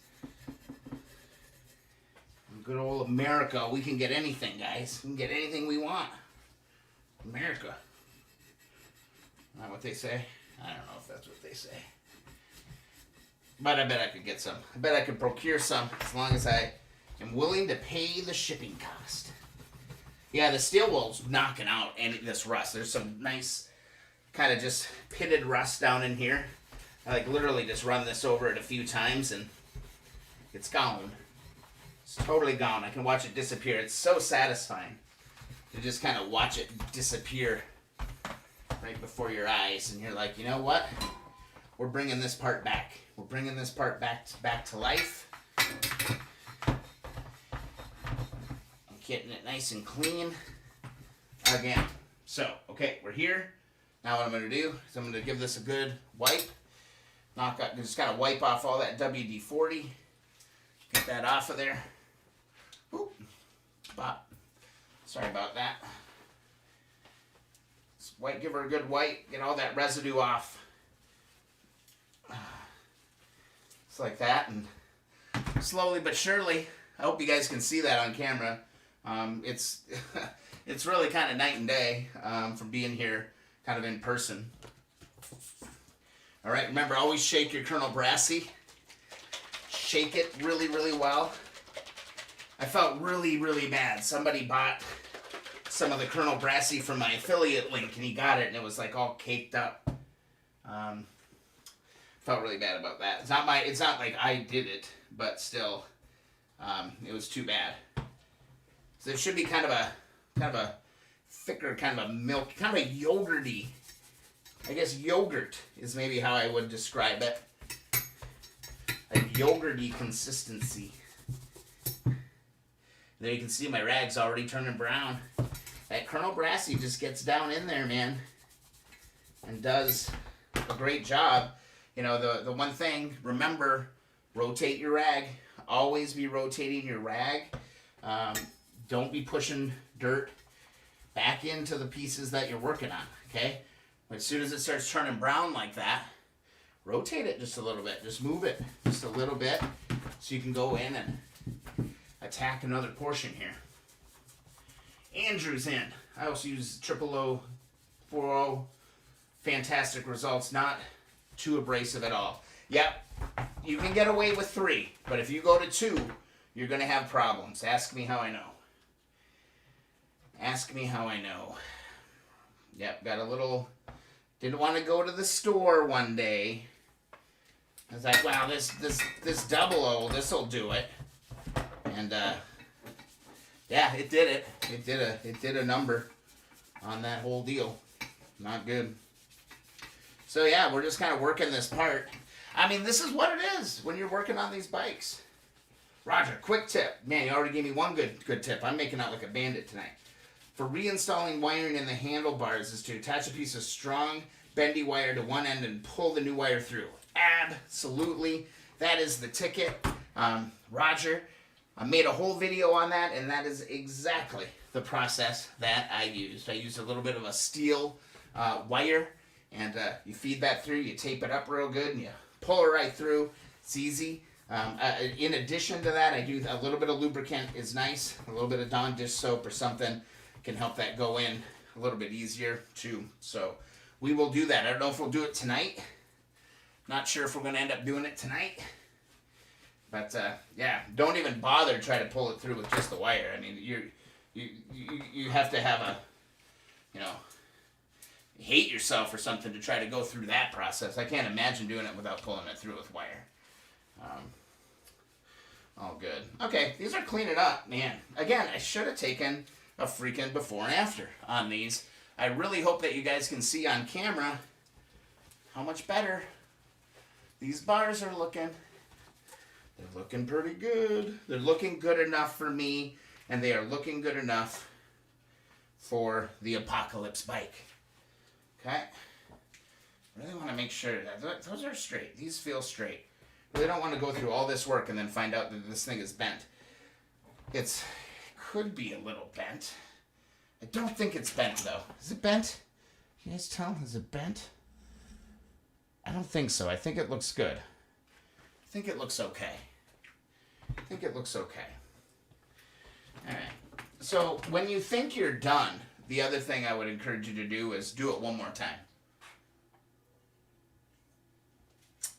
In good old America, we can get anything, guys. We can get anything we want. America. Isn't that what they say? I don't know if that's what they say. But I bet I could get some. I bet I could procure some as long as I am willing to pay the shipping cost. Yeah, the steel wool's knocking out this rust. There's some nice kind of just pitted rust down in here. I like literally just run this over it a few times and it's gone. It's totally gone. I can watch it disappear. It's so satisfying to just kind of watch it disappear right before your eyes. And you're like, you know what? We're bringing this part back. We're bringing this part back to life. I'm getting it nice and clean again. So, okay, we're here. Now what I'm going to do is I'm going to give this a good wipe. Just got to wipe off all that WD-40. Get that off of there. Oop. Bop. Sorry about that. Just give her a good wipe. Get all that residue off. Just like that. And slowly but surely, I hope you guys can see that on camera. It's it's really kind of night and day from being here kind of in person. All right, remember, always shake your Colonel Brassy. Shake it really, really well. I felt really, really bad. Somebody bought some of the Colonel Brassy from my affiliate link, and he got it, and it was like all caked up. Felt really bad about that. It's not like I did it, but still, it was too bad. So it should be kind of a thicker, kind of a milk, kind of a yogurty. I guess yogurt is maybe how I would describe it. A yogurty consistency. There you can see my rag's already turning brown. That Colonel Brassy just gets down in there, man, and does a great job. You know, the one thing, remember, rotate your rag. Always be rotating your rag. Don't be pushing dirt back into the pieces that you're working on, okay? As soon as it starts turning brown like that, rotate it just a little bit. Just move it just a little bit so you can go in and attack another portion here. Andrew's in. I also use 00040. Fantastic results. Not too abrasive at all. Yep, you can get away with 3, but if you go to 2, you're going to have problems. Ask me how I know. Ask me how I know. Yep, got a little... Didn't want to go to the store one day. I was like, wow, this 00, this'll do it. And yeah, it did it. It did a number on that whole deal. Not good. So yeah, we're just kind of working this part. I mean, this is what it is when you're working on these bikes. Roger, quick tip. Man, you already gave me one good tip. I'm making out like a bandit tonight. For reinstalling wiring in the handlebars is to attach a piece of strong, bendy wire to one end and pull the new wire through. Absolutely. That is the ticket. Roger, I made a whole video on that, and that is exactly the process that I used. I used a little bit of a steel wire, and you feed that through, you tape it up real good, and you pull it right through. It's easy. In addition to that, I do a little bit of lubricant is nice. A little bit of Dawn dish soap or something can help that go in a little bit easier too. So we will do that. I don't know if we'll do it tonight. Not sure if we're going to end up doing it tonight. But yeah, don't even bother try to pull it through with just the wire. I mean, you have to have a, you know, hate yourself or something to try to go through that process. I can't imagine doing it without pulling it through with wire. All good. Okay, these are cleaning up, man. Again, I should have taken a freaking before and after on these. I really hope that you guys can see on camera how much better these bars are looking. They're looking pretty good. They're looking good enough for me, and they are looking good enough for the Apocalypse bike. Okay? Really want to make sure that those are straight. These feel straight. Really don't want to go through all this work and then find out that this thing is bent. It could be a little bent. I don't think it's bent, though. Is it bent? Can you guys tell? Is it bent? I don't think so. I think it looks good. I think it looks okay. I think it looks okay. All right. So when you think you're done, the other thing I would encourage you to do is do it one more time.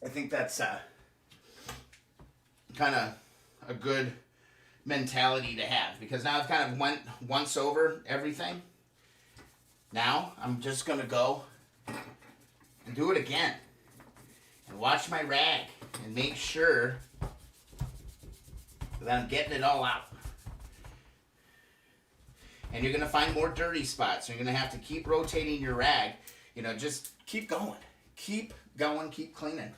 I think that's kind of a good mentality to have, because now I've kind of went once over everything. Now I'm just going to go and do it again and watch my rag and make sure that I'm getting it all out. And you're going to find more dirty spots. You're going to have to keep rotating your rag. You know, just keep going. Keep going, keep cleaning.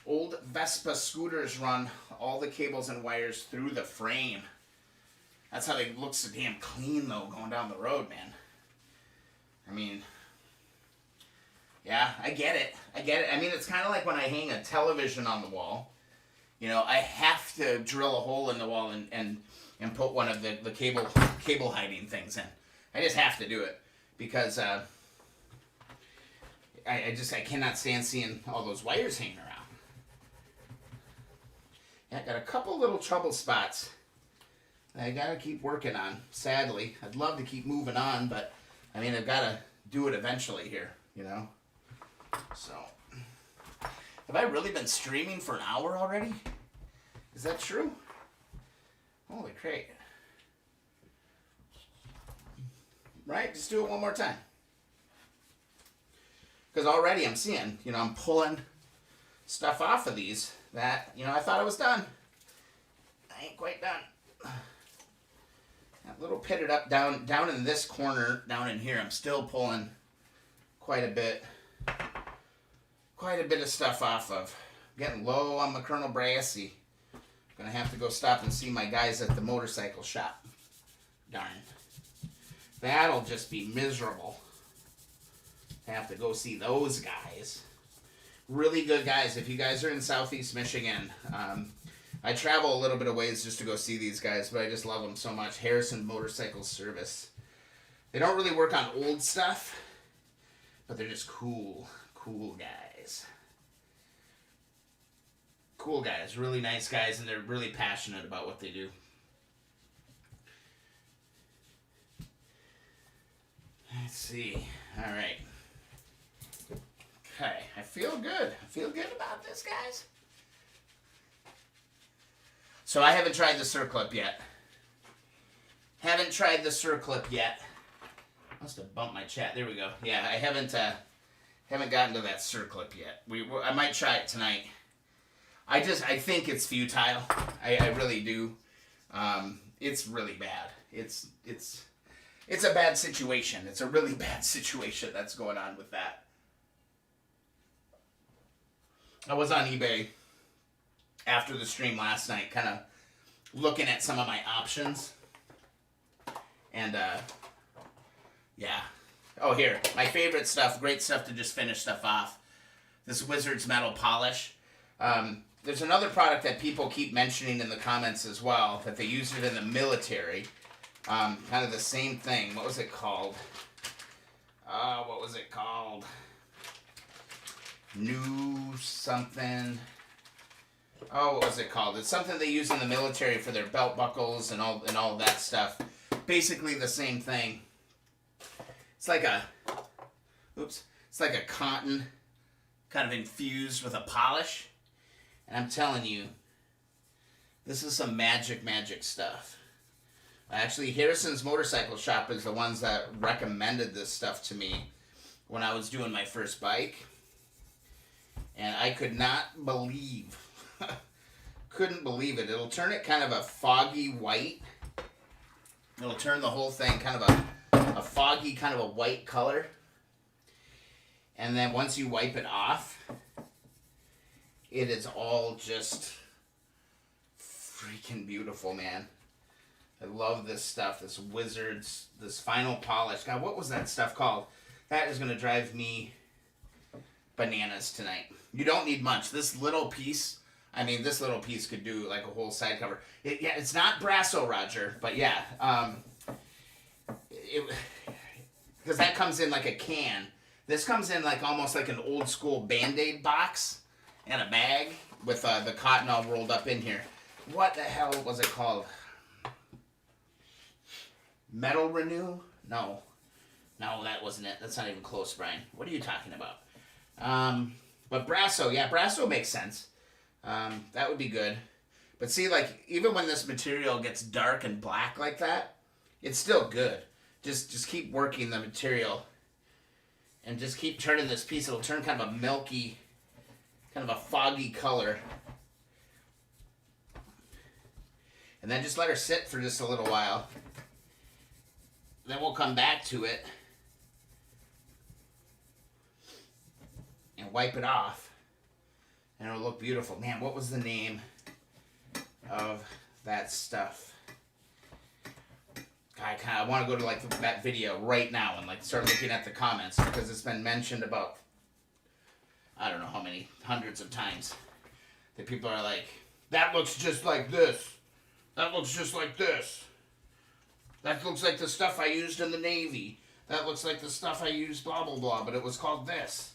Old Vespa scooters run all the cables and wires through the frame. That's how it looks so damn clean, though, going down the road, man. I mean, yeah, I get it. I get it. I mean, it's kind of like when I hang a television on the wall. You know, I have to drill a hole in the wall and put one of the cable hiding things in. I just have to do it because I cannot stand seeing all those wires hanging around. Yeah, I got a couple little trouble spots that I gotta keep working on. Sadly, I'd love to keep moving on, but I mean, I've got to do it eventually here, you know. So, have I really been streaming for an hour already? Is that true? Holy crap. Right? Just do it one more time. Because already I'm seeing, you know, I'm pulling stuff off of these that, you know, I thought I was done. I ain't quite done. That little pitted up down in this corner, down in here, I'm still pulling quite a bit of stuff off of. Getting low on my Colonel Brassy. Gonna have to go stop and see my guys at the motorcycle shop. Darn. That'll just be miserable. Have to go see those guys. Really good guys. If you guys are in Southeast Michigan, I travel a little bit of ways just to go see these guys, but I just love them so much. Harrison Motorcycle Service. They don't really work on old stuff, but they're just cool guys. Cool guys, really nice guys, and they're really passionate about what they do. Let's see. All right. Okay, I feel good. I feel good about this, guys. So I haven't tried the circlip yet. Must have bumped my chat. There we go. Yeah, I haven't gotten to that circlip yet. I might try it tonight. I think it's futile. I really do. It's really bad. It's a bad situation. It's a really bad situation that's going on with that. I was on eBay after the stream last night, kind of looking at some of my options. And, yeah. Oh, here. My favorite stuff. Great stuff to just finish stuff off. This Wizard's Metal Polish. There's another product that people keep mentioning in the comments as well, that they use it in the military. Kind of the same thing. What was it called? New something. Oh, what was it called? It's something they use in the military for their belt buckles and all that stuff. Basically the same thing. It's like a cotton kind of infused with a polish. And I'm telling you, this is some magic stuff. Actually, Harrison's Motorcycle Shop is the ones that recommended this stuff to me when I was doing my first bike. And I could not believe, couldn't believe it. It'll turn it kind of a foggy white. It'll turn the whole thing kind of a foggy, kind of a white color. And then once you wipe it off, it is all just freaking beautiful, man. I love this stuff, this Wizards, this final polish. God, what was that stuff called? That is going to drive me bananas tonight. You don't need much. This little piece, could do like a whole side cover. It's not Brasso, Roger, but yeah. Because that comes in like a can. This comes in like almost like an old school Band-Aid box and a bag with the cotton all rolled up in here. What the hell was it called? Metal Renew? No, that wasn't it. That's not even close, Brian. What are you talking about? But Brasso, yeah, Brasso makes sense. That would be good. But see, like, even when this material gets dark and black like that, it's still good. Just keep working the material. And just keep turning this piece. It'll turn kind of a milky, kind of a foggy color. And then just let her sit for just a little while. Then we'll come back to it and wipe it off. And it'll look beautiful. Man, what was the name of that stuff? I want to go to like that video right now and like start looking at the comments, because it's been mentioned about, I don't know how many hundreds of times, that people are like, that looks just like this. That looks just like this. That looks like the stuff I used in the Navy. That looks like the stuff I used blah blah blah, but it was called this.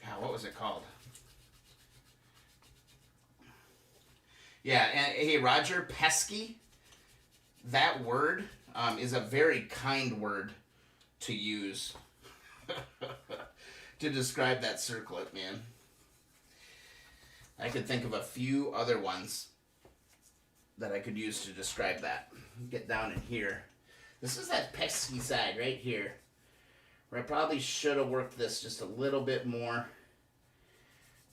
God, what was it called? Yeah, and hey, Roger, pesky, that word is a very kind word to use to describe that circlet, man. I could think of a few other ones that I could use to describe that. Get down in here. This is that pesky side right here, where I probably should have worked this just a little bit more,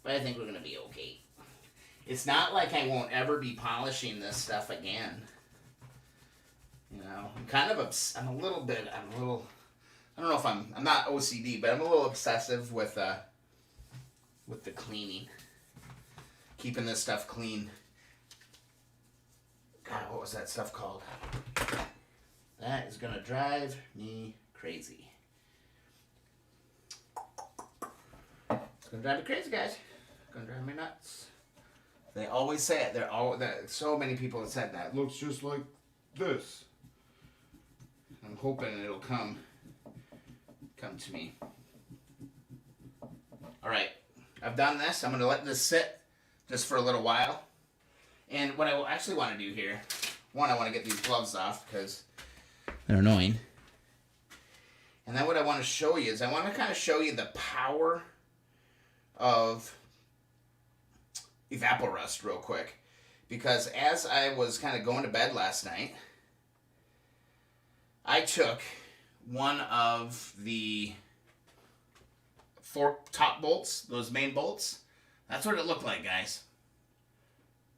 but I think we're going to be okay. It's not like I won't ever be polishing this stuff again. You know, I'm a little, I don't know if I'm not OCD, but I'm a little obsessive with the cleaning. Keeping this stuff clean. God, what was that stuff called? That is going to drive me crazy. It's going to drive me crazy, guys. It's going to drive me nuts. They always say it. So many people have said that. It looks just like this. I'm hoping it'll come to me. All right. I've done this. I'm going to let this sit just for a little while. And what I actually want to do here, one, I want to get these gloves off because they're annoying. And then what I want to show you is I want to kind of show you the power of evaporust real quick. Because as I was kind of going to bed last night, I took one of the 4 top bolts, those main bolts. That's what it looked like, guys.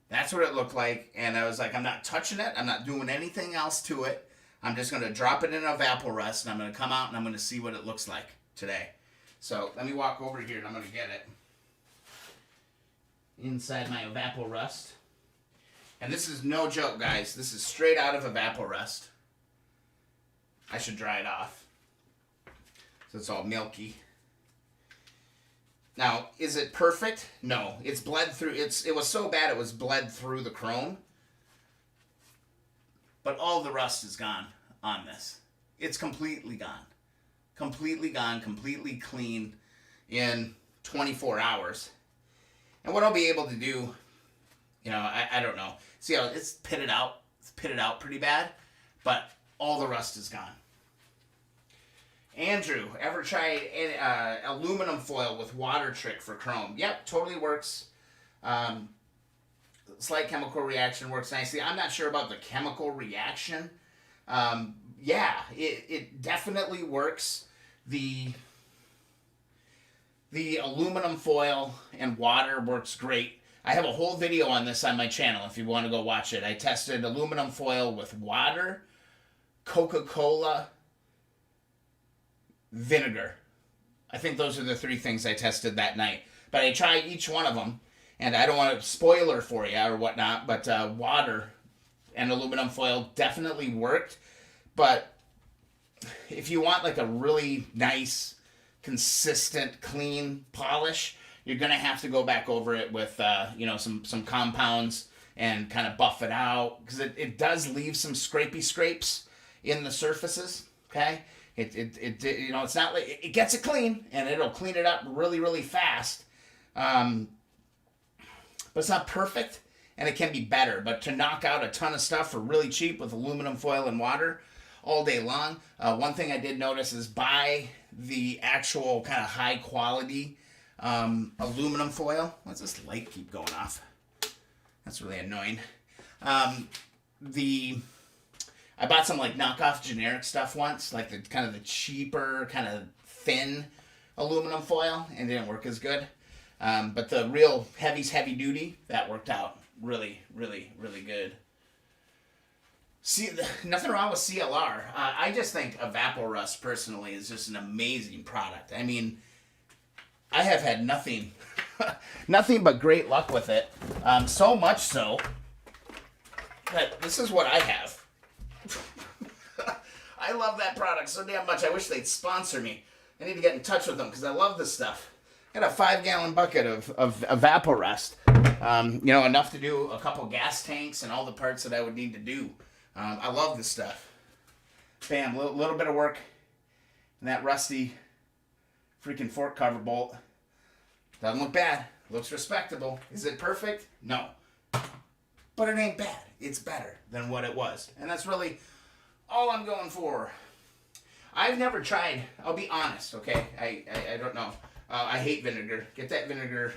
That's what it looked like, and I was like, I'm not touching it. I'm not doing anything else to it. I'm just going to drop it in evaporust, and I'm going to come out, and I'm going to see what it looks like today. So let me walk over here, and I'm going to get it inside my evaporust. And this is no joke, guys. This is straight out of evaporust. I should dry it off, so it's all milky. Now, is it perfect? No. It's bled through. It was so bad it was bled through the chrome. But all the rust is gone on this. It's completely gone. Completely gone, completely clean in 24 hours. And what I'll be able to do, you know, I don't know. See how it's pitted out? It's pitted out pretty bad, but all the rust is gone. Andrew, ever tried aluminum foil with water trick for chrome? Yep, totally works. Slight chemical reaction works nicely. I'm not sure about the chemical reaction. Yeah, it definitely works. The aluminum foil and water works great. I have a whole video on this on my channel if you want to go watch it. I tested aluminum foil with water, Coca-Cola, vinegar. I think those are the 3 things I tested that night. But I tried each one of them, and I don't want to spoiler for you or whatnot, but water and aluminum foil definitely worked. But if you want like a really nice, consistent, clean polish, you're going to have to go back over it with some compounds and kind of buff it out, because it does leave some scrapey scrapes in the surfaces, okay? It's not like it gets it clean, and it'll clean it up really, really fast. But it's not perfect, and it can be better. But to knock out a ton of stuff for really cheap with aluminum foil and water all day long, one thing I did notice is buy the actual kind of high quality Aluminum foil. Why's this light keep going off? That's really annoying. I bought some like knockoff generic stuff once, like the kind of the cheaper, kind of thin aluminum foil, and it didn't work as good. But the real heavy duty, that worked out really, really, really good. See, nothing wrong with CLR. I just think Evaporust personally is just an amazing product. I mean, I have had nothing but great luck with it. So much so that this is what I have. I love that product so damn much. I wish they'd sponsor me. I need to get in touch with them because I love this stuff. I got a 5-gallon bucket of Evaporust. Enough to do a couple gas tanks and all the parts that I would need to do. I love this stuff. Bam, little bit of work. And that rusty freaking fork cover bolt. Doesn't look bad. Looks respectable. Is it perfect? No. But it ain't bad. It's better than what it was. And that's really all I'm going for. I've never tried, I'll be honest, okay? I don't know. I hate vinegar. Get that vinegar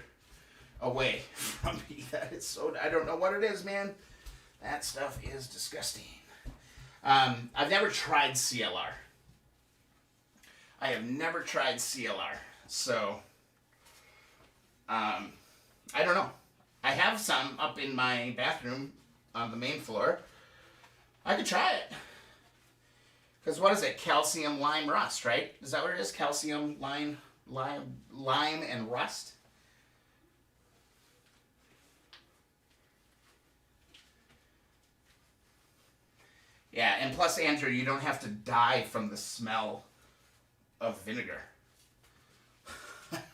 away from me. That is so, I don't know what it is, man. That stuff is disgusting. I've never tried CLR. I have never tried CLR. So, I don't know. I have some up in my bathroom on the main floor. I could try it. Because what is it? Calcium, lime, rust, right? Is that what it is? Calcium, lime, and rust? Yeah, and plus, Andrew, you don't have to die from the smell of vinegar.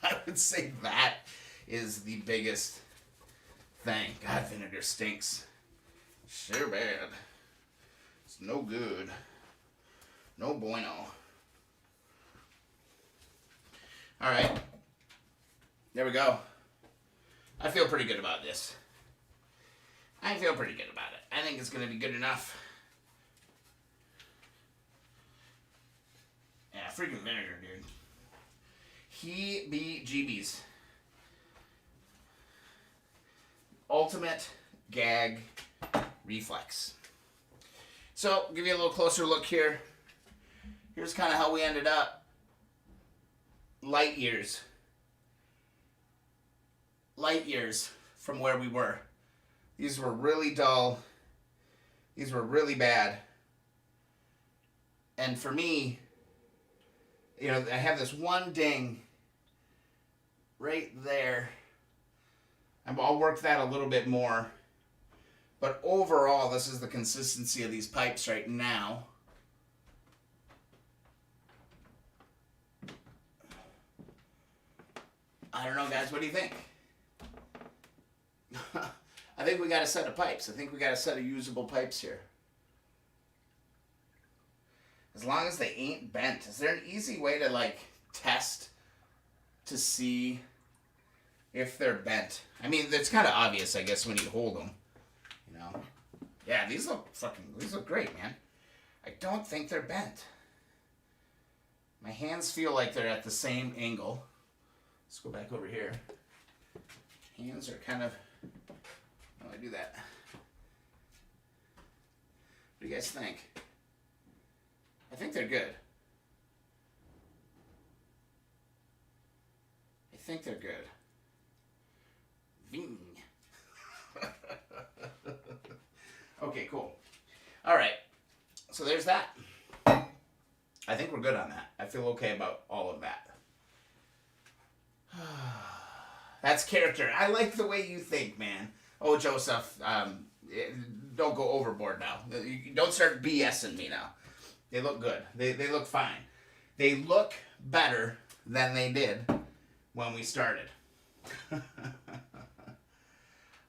I would say that is the biggest thing. God, vinegar stinks. Sure bad. It's no good. No bueno. All right. There we go. I feel pretty good about this. I feel pretty good about it. I think it's going to be good enough. Yeah, freaking vinegar, dude. Heebie-jeebies. Ultimate gag reflex. So, give you a little closer look here. Here's kind of how we ended up. Light years. Light years from where we were. These were really dull. These were really bad. And for me, I have this one ding right there. I'll work that a little bit more. But overall, this is the consistency of these pipes right now. I don't know, guys. What do you think? I think we got a set of pipes. I think we got a set of usable pipes here. As long as they ain't bent. Is there an easy way to, test to see if they're bent? I mean, it's kind of obvious, I guess, when you hold them. Yeah, these look great, man. I don't think they're bent. My hands feel like they're at the same angle. Let's go back over here. Hands are kind of... How do I do that? What do you guys think? I think they're good. I think they're good. Ving. Okay, cool. All right. So there's that. I think we're good on that. I feel okay about all of that. That's character. I like the way you think, man. Oh, Joseph, don't go overboard now. Don't start BSing me now. They look good. They look fine. They look better than they did when we started.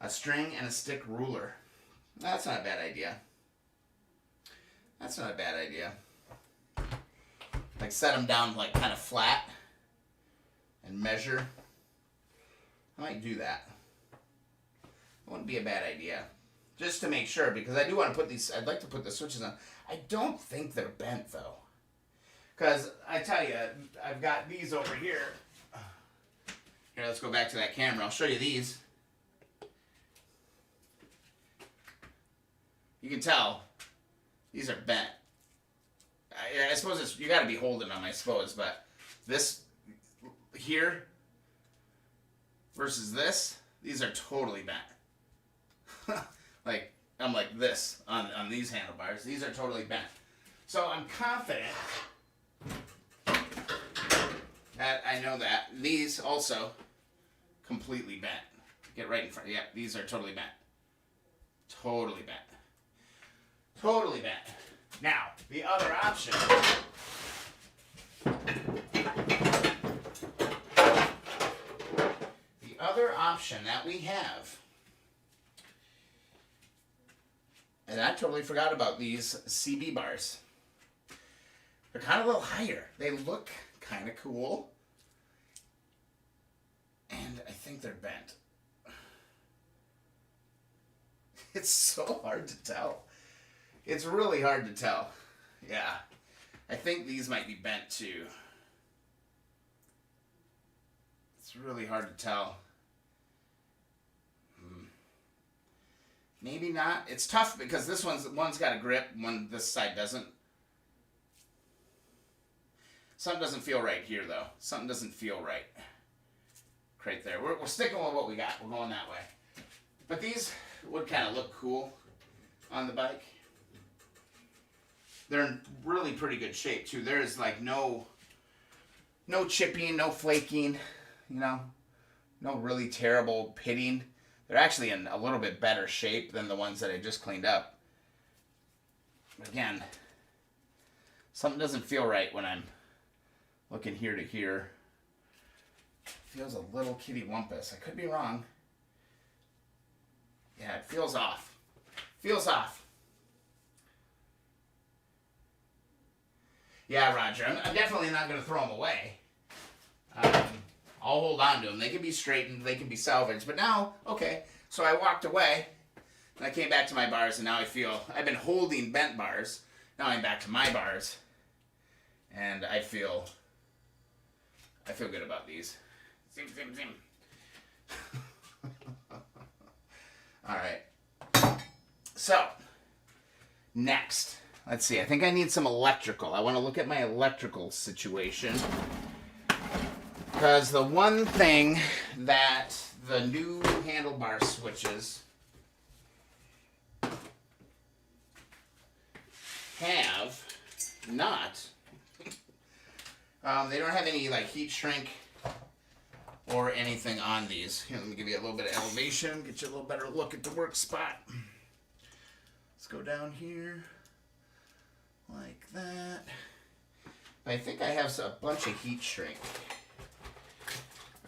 A string and a stick ruler. That's not a bad idea. That's not a bad idea. Set them down kind of flat and measure. I might do that. It wouldn't be a bad idea. Just to make sure, because I do want to put these, I'd like to put the switches on. I don't think they're bent though. Because I tell you, I've got these over here. Here, let's go back to that camera. I'll show you these. You can tell these are bent. I suppose you got to be holding them, I suppose, but this here versus this, these are totally bent. Like, I'm like this on these handlebars. These are totally bent. So I'm confident that I know that these also completely bent. Get right in front. Yeah, these are totally bent. Totally bent. Totally bent. Now, the other option. The other option that we have, and I totally forgot about these CB bars. They're kind of a little higher. They look kind of cool. And I think they're bent. It's so hard to tell. It's really hard to tell. Yeah. I think these might be bent too. It's really hard to tell. Maybe not. It's tough because this one's got a grip, this side doesn't. Something doesn't feel right here though. Something doesn't feel right. Right there. We're sticking with what we got. We're going that way. But these would kind of look cool on the bike. They're in really pretty good shape too. There's like no chipping, no flaking, you know, no really terrible pitting. They're actually in a little bit better shape than the ones that I just cleaned up. But again, something doesn't feel right when I'm looking here to here. Feels a little kitty wumpus. I could be wrong. Yeah, it feels off. Feels off. Yeah, Roger. I'm definitely not going to throw them away. I'll hold on to them. They can be straightened. They can be salvaged. But now, okay. So I walked away. And I came back to my bars. And now I've been holding bent bars. Now I'm back to my bars. And I feel good about these. Zim, zim, zim. All right. So, next. Let's see. I think I need some electrical. I want to look at my electrical situation. Because the one thing that the new handlebar switches have not, they don't have any like heat shrink or anything on these. Here, let me give you a little bit of elevation, get you a little better look at the work spot. Let's go down here like that. I think I have a bunch of heat shrink.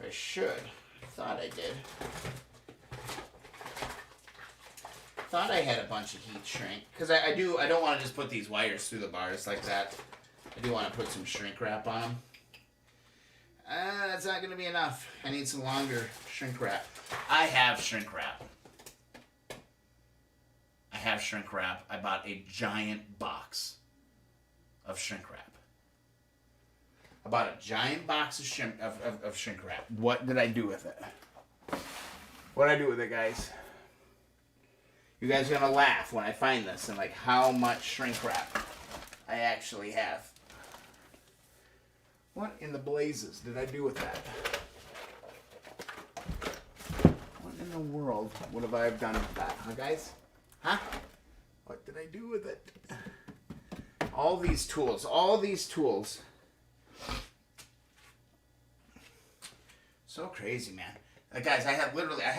I should. I thought I did. Thought I had a bunch of heat shrink. Because I don't want to just put these wires through the bars like that. I do want to put some shrink wrap on them. That's not going to be enough. I need some longer shrink wrap. I have shrink wrap. I bought a giant box of shrink wrap. I bought a giant box of shrink wrap. What did I do with it? What did I do with it, guys? You guys are going to laugh when I find this and like how much shrink wrap I actually have. What in the blazes did I do with that? What in the world would have I done with that, huh, guys? Huh? What did I do with it? All these tools. So crazy, man. Guys, I have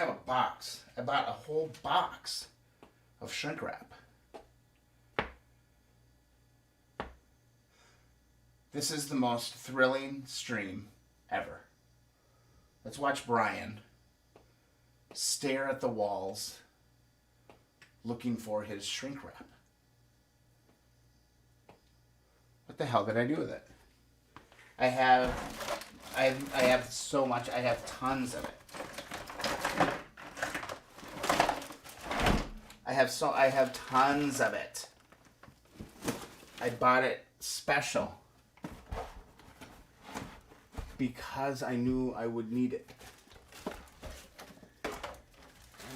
a box. I bought a whole box of shrink wrap. This is the most thrilling stream ever. Let's watch Brian stare at the walls looking for his shrink wrap. What the hell did I do with it? I have so much. I have tons of it. I have tons of it. I bought it special because I knew I would need it.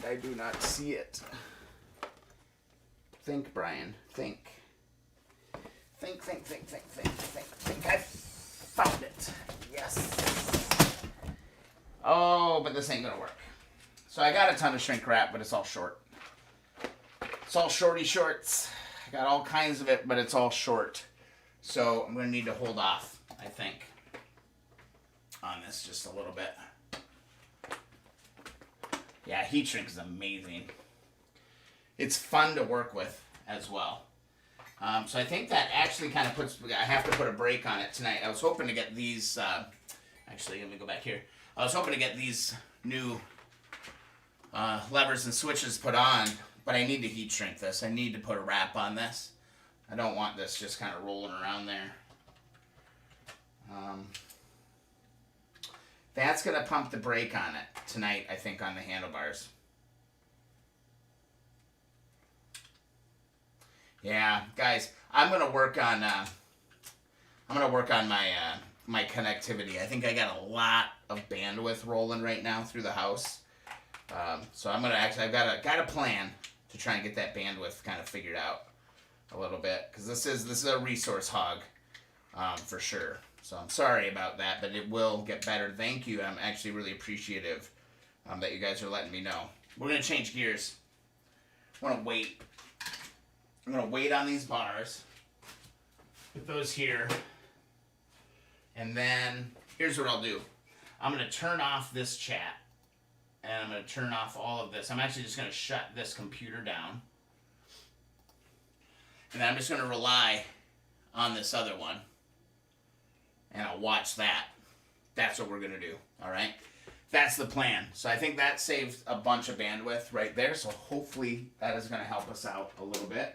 I do not see it. Think, Brian. Think. Think. I found it. Yes. Oh, but this ain't gonna work. So I got a ton of shrink wrap, but it's all short. It's all shorty shorts. I got all kinds of it, but it's all short. So I'm gonna need to hold off, I think, on this just a little bit. Yeah, heat shrink is amazing. It's fun to work with as well. So I think that actually kind of puts, I have to put a break on it tonight. I was hoping to get these, actually, let me go back here. I was hoping to get these new levers and switches put on, but I need to heat shrink this. I need to put a wrap on this. I don't want this just kind of rolling around there. That's going to pump the brake on it tonight, I think, on the handlebars. Yeah, guys, I'm gonna work on my my connectivity. I think I got a lot of bandwidth rolling right now through the house, so I'm gonna I've got a plan to try and get that bandwidth kind of figured out a little bit, because this is a resource hog for sure. So I'm sorry about that, but it will get better. Thank you. I'm actually really appreciative that you guys are letting me know. We're gonna change gears. I want to wait. I'm going to wait on these bars, put those here, and then here's what I'll do. I'm going to turn off this chat, and I'm going to turn off all of this. I'm actually just going to shut this computer down, and then I'm just going to rely on this other one, and I'll watch that. That's what we're going to do, all right? That's the plan. So I think that saves a bunch of bandwidth right there, so hopefully that is going to help us out a little bit.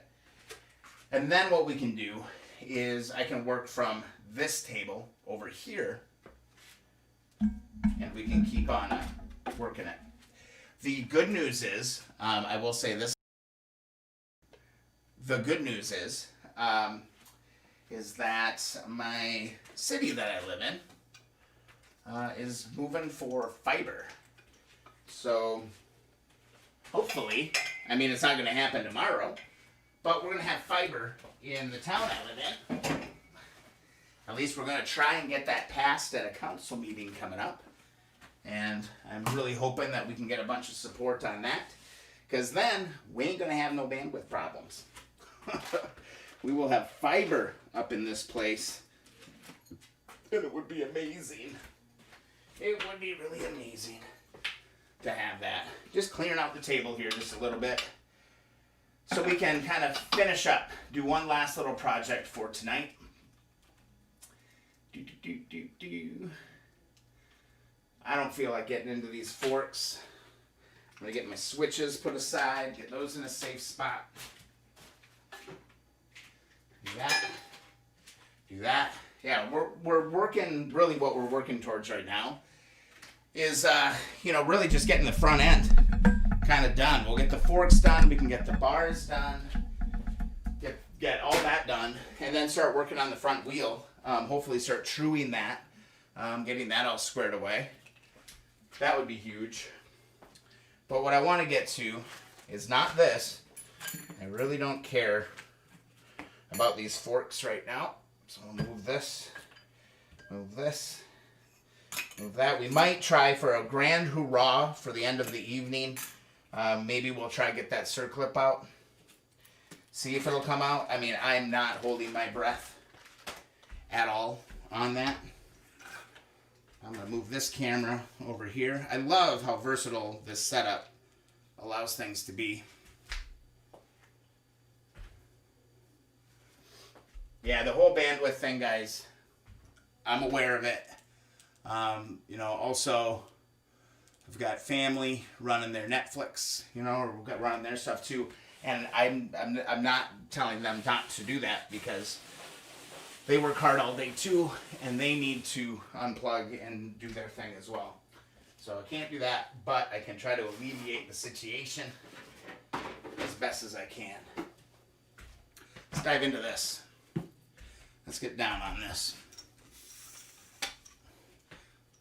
And then what we can do is I can work from this table over here, and we can keep on working it. The good news is, I will say this. The good news is that my city that I live in is moving for fiber. So hopefully, I mean, it's not going to happen tomorrow, but we're going to have fiber in the town I live in. At least we're going to try and get that passed at a council meeting coming up. And I'm really hoping that we can get a bunch of support on that, because then we ain't going to have no bandwidth problems. We will have fiber up in this place, and it would be amazing. It would be really amazing to have that. Just clearing out the table here just a little bit, so we can kind of finish up, do one last little project for tonight. I don't feel like getting into these forks. I'm going to get my switches put aside, get those in a safe spot. Do that. Do that. Yeah, we're working, really what we're working towards right now is, really just getting the front end kind of done. We'll get the forks done, we can get the bars done, get all that done, and then start working on the front wheel. Hopefully start truing that, getting that all squared away. That would be huge. But what I want to get to is not this. I really don't care about these forks right now. So I'll move this, move this, move that. We might try for a grand hurrah for the end of the evening. Maybe we'll try to get that circlip out. See if it'll come out. I mean, I'm not holding my breath at all on that. I'm going to move this camera over here. I love how versatile this setup allows things to be. Yeah, the whole bandwidth thing, guys, I'm aware of it. Also, I've got family running their Netflix, or we've got running their stuff too. And I'm not telling them not to do that, because they work hard all day too, and they need to unplug and do their thing as well. So I can't do that, but I can try to alleviate the situation as best as I can. Let's dive into this. Let's get down on this.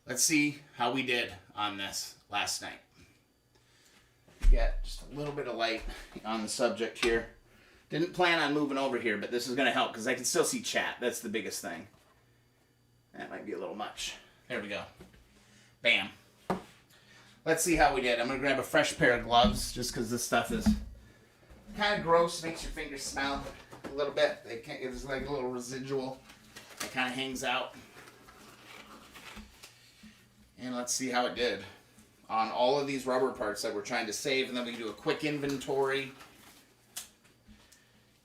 Let's see how we did on this last night. get just a little bit of light on the subject here. Didn't plan on moving over here, but this is going to help because I can still see chat. That's the biggest thing. That might be a little much. There we go. Bam. Let's see how we did. I'm going to grab a fresh pair of gloves just because this stuff is kind of gross. Makes your fingers smell a little bit. It's like a little residual that kind of hangs out. And let's see how it did on all of these rubber parts that we're trying to save. And then we can do a quick inventory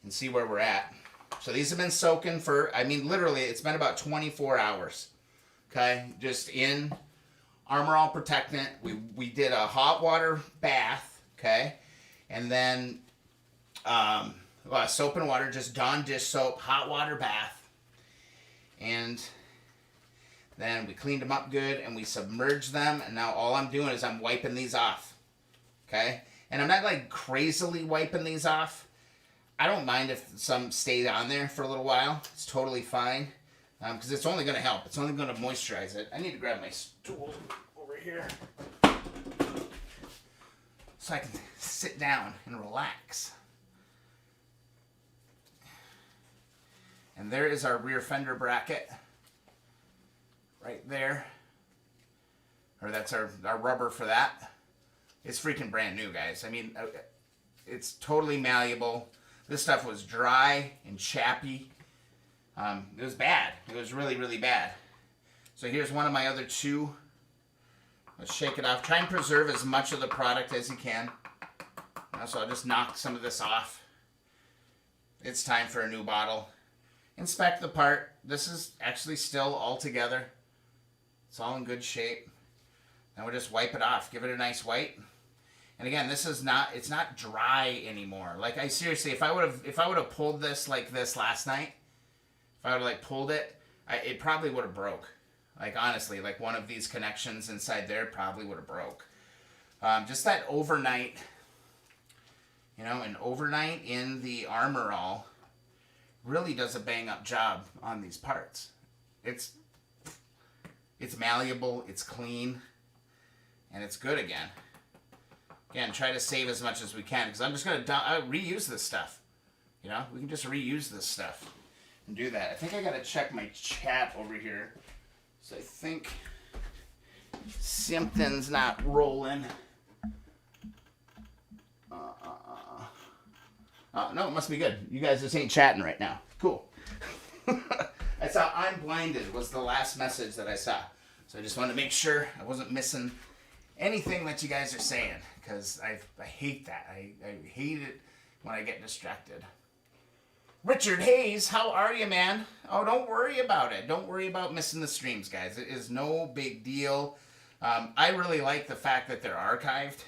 and see where we're at. So these have been soaking for, I mean, literally, it's been about 24 hours. Okay? Just in Armor All Protectant. We did a hot water bath. Okay? And then soap and water, just Dawn dish soap, hot water bath. And then we cleaned them up good and we submerged them. And now all I'm doing is I'm wiping these off. Okay? And I'm not like crazily wiping these off. I don't mind if some stay on there for a little while. It's totally fine. Because it's only going to help. It's only going to moisturize it. I need to grab my stool over here so I can sit down and relax. And there is our rear fender bracket. Right there. Or that's our rubber for that. It's freaking brand new, guys. I mean, it's totally malleable. This stuff was dry and chappy. It was bad. It was really, really bad. So here's one of my other two. Let's shake it off. Try and preserve as much of the product as you can. So I'll just knock some of this off. It's time for a new bottle. Inspect the part. This is actually still all together. It's all in good shape. Now we'll just wipe it off. Give it a nice wipe. And again, this is not, it's not dry anymore. Like I seriously, if I would have pulled this like this last night, if I would have like pulled it, it probably would have broke. Like honestly, like one of these connections inside there probably would have broke. Just that overnight, an overnight in the Armor All really does a bang up job on these parts. It's malleable, it's clean, and it's good again. Again, try to save as much as we can because I'm just going to reuse this stuff. We can just reuse this stuff and do that. I think I got to check my chat over here. So I think something's not rolling. No, it must be good. You guys just ain't chatting right now. Cool. I saw I'm blinded was the last message that I saw. So I just wanted to make sure I wasn't missing anything that you guys are saying. Because I hate that. I hate it when I get distracted. Richard Hayes, how are you, man? Oh, don't worry about it. Don't worry about missing the streams, guys. It is no big deal. I really like the fact that they're archived.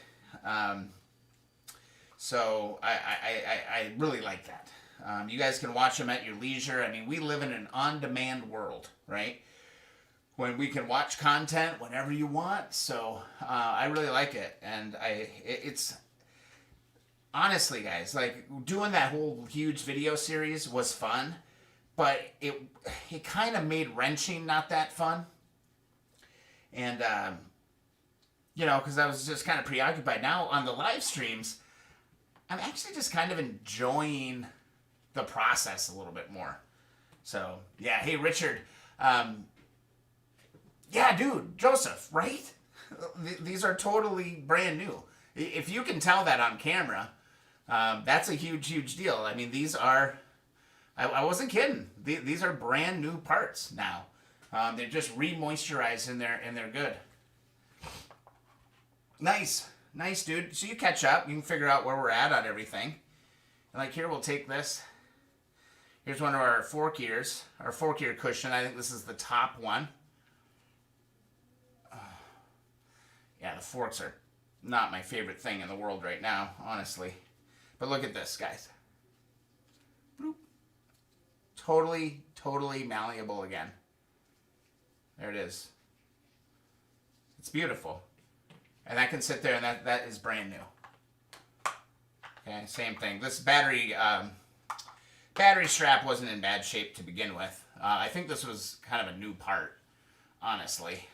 So I really like that. You guys can watch them at your leisure. I mean, we live in an on-demand world, right? When we can watch content whenever you want. So I really like it. And it's honestly, guys, like doing that whole huge video series was fun, but it kind of made wrenching not that fun. And, because I was just kind of preoccupied. Now on the live streams, I'm actually just kind of enjoying the process a little bit more. So, yeah. Hey, Richard. Yeah, dude, Joseph, right? These are totally brand new. If you can tell that on camera, that's a huge, huge deal. I mean, these are, I wasn't kidding. These are brand new parts now. They're just re-moisturized and they're good. Nice, dude. So you catch up. You can figure out where we're at on everything. And like here, we'll take this. Here's one of our fork ears, our fork ear cushion. I think this is the top one. Yeah, the forks are not my favorite thing in the world right now, honestly. But look at this, guys. Bloop. Totally, totally malleable again. There it is. It's beautiful. And that can sit there, and that is brand new. Okay, same thing. This battery strap wasn't in bad shape to begin with. I think this was kind of a new part, honestly.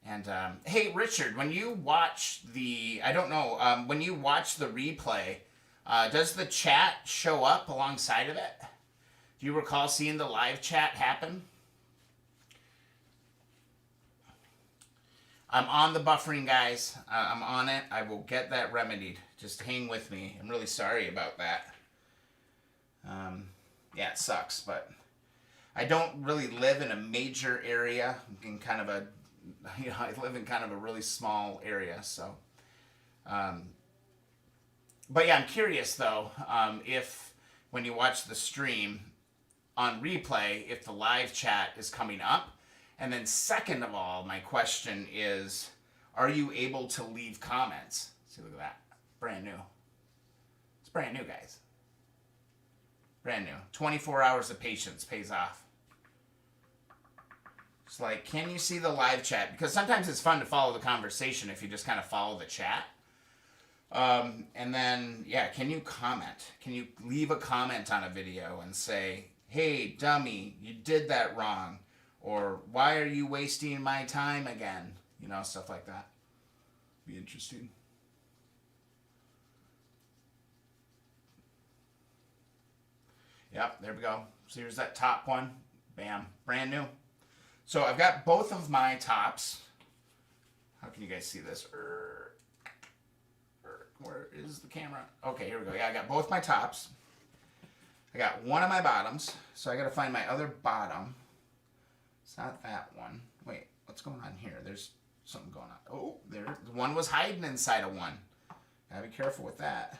And hey, Richard, when you watch the, I don't know, when you watch the replay, does the chat show up alongside of it? Do you recall seeing the live chat happen? I'm on the buffering, guys. I'm on it. I will get that remedied. Just hang with me. I'm really sorry about that. Yeah, it sucks, but I don't really live in a major area. I'm in kind of a, I live in kind of a really small area, so. But yeah, I'm curious though, if when you watch the stream on replay, if the live chat is coming up. And then second of all, my question is, are you able to leave comments? See, look at that. Brand new. It's brand new, guys. Brand new. 24 hours of patience pays off. It's like, can you see the live chat? Because sometimes it's fun to follow the conversation if you just kind of follow the chat. And then, yeah, can you comment? Can you leave a comment on a video and say, hey, dummy, you did that wrong. Or, why are you wasting my time again? You know, stuff like that. Be interesting. Yep, there we go. So here's that top one. Bam. Brand new. So I've got both of my tops. How can you guys see this? Where is the camera? Okay, here we go. Yeah, I got both my tops. I got one of my bottoms. So I got to find my other bottom. It's not that one. Wait, what's going on here? There's something going on. Oh, there. One was hiding inside of one. Gotta be careful with that.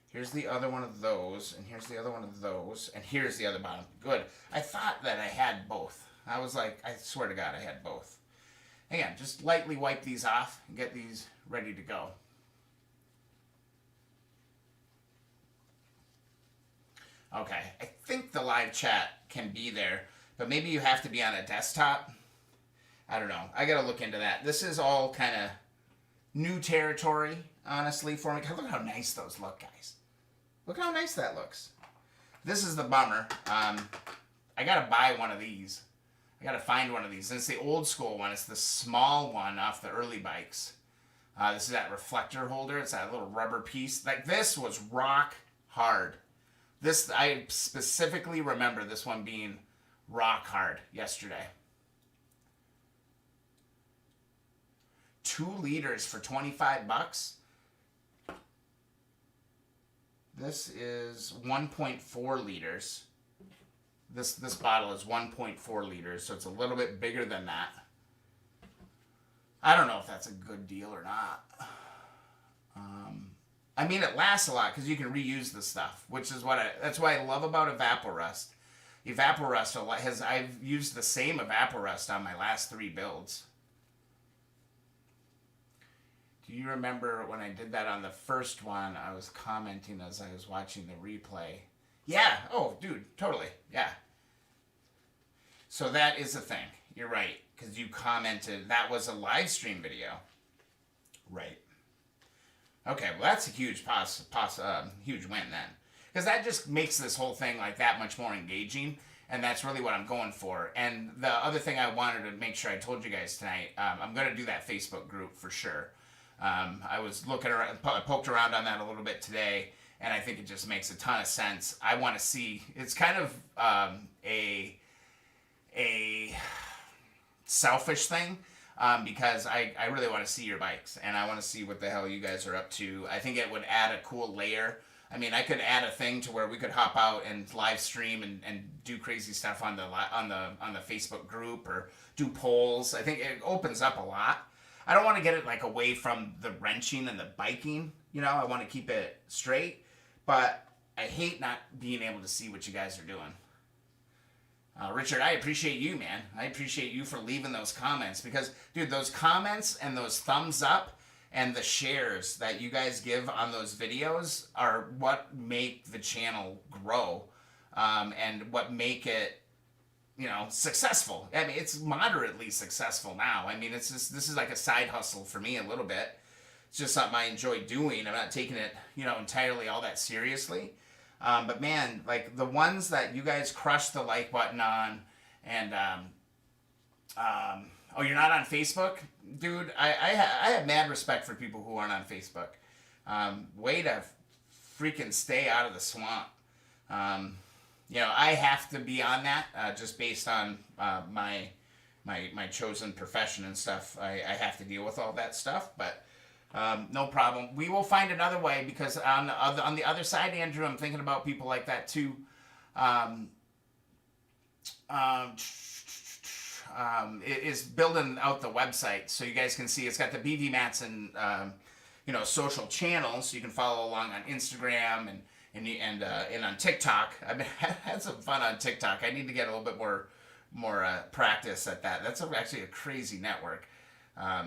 Here's the other one of those, and here's the other one of those, and here's the other bottom. Good. I thought that I had both. I was like, I swear to God, I had both. Again, just lightly wipe these off and get these ready to go. Okay, I think the live chat can be there. But maybe you have to be on a desktop. I don't know. I got to look into that. This is all kind of new territory, honestly, for me. God, look how nice those look, guys. Look how nice that looks. This is the bummer. I got to buy one of these. I got to find one of these. And it's the old school one. It's the small one off the early bikes. This is that reflector holder. It's that little rubber piece. Like, this was rock hard. This, I specifically remember this one being rock hard yesterday. 2 liters for $25. This is 1.4 liters. This bottle is 1.4 liters, so it's a little bit bigger than that. I don't know if that's a good deal or not. I mean, it lasts a lot because you can reuse the stuff, which is that's what I love about Evaporust. Evaporust I've used the same Evaporust on my last 3 builds. Do you remember when I did that on the first one? I was commenting as I was watching the replay. Yeah. Oh, dude, totally. Yeah. So that is a thing. You're right, because you commented that was a live stream video. Right. Okay, well that's a huge huge win then. Because that just makes this whole thing like that much more engaging, and that's really what I'm going for. And the other thing I wanted to make sure I told you guys tonight, I'm going to do that Facebook group for sure. I was looking around, poked around on that a little bit today, and I think it just makes a ton of sense. I want to see, it's kind of a selfish thing. Because I really want to see your bikes, and I want to see what the hell you guys are up to. I think it would add a cool layer. I mean, I could add a thing to where we could hop out and live stream and do crazy stuff on the Facebook group or do polls. I think it opens up a lot. I don't want to get it like away from the wrenching and the biking. You know, I want to keep it straight, but I hate not being able to see what you guys are doing. Richard, I appreciate you, man. I appreciate you for leaving those comments because, dude, those comments and those thumbs up and the shares that you guys give on those videos are what make the channel grow and what make it, you know, successful. I mean, it's moderately successful now. I mean, this is like a side hustle for me a little bit. It's just something I enjoy doing. I'm not taking it, you know, entirely all that seriously. But man, like the ones that you guys crushed the like button on, and Oh, you're not on Facebook? Dude, I have mad respect for people who aren't on Facebook. Way to freaking stay out of the swamp. Um, I have to be on that just based on my chosen profession and stuff. I have to deal with all that stuff, but no problem. We will find another way because on the other side, Andrew, I'm thinking about people like that too. Um, um, it is building out the website so you guys can see it's got the BV mats and social channels. So you can follow along on Instagram and on TikTok. I've had some fun on TikTok. I need to get a little bit more practice at that. That's actually a crazy network. A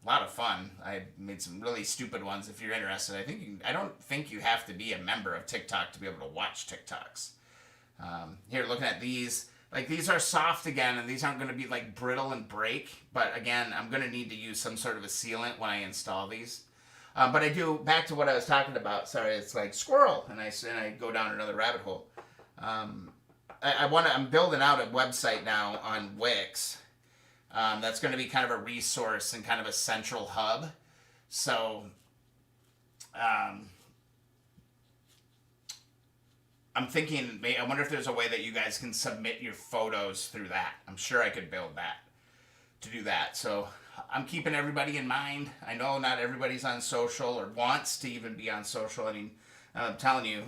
lot of fun. I made some really stupid ones. If you're interested, I don't think you have to be a member of TikTok to be able to watch TikToks. Here, looking at these. Like, these are soft again, and these aren't going to be, like, brittle and break. But, again, I'm going to need to use some sort of a sealant when I install these. But I do, back to what I was talking about. Sorry, it's like squirrel, and I go down another rabbit hole. I'm building out a website now on Wix. That's going to be kind of a resource and kind of a central hub. So, I'm thinking, I wonder if there's a way that you guys can submit your photos through that. I'm sure I could build that to do that. So I'm keeping everybody in mind. I know not everybody's on social or wants to even be on social. I mean, I'm telling you,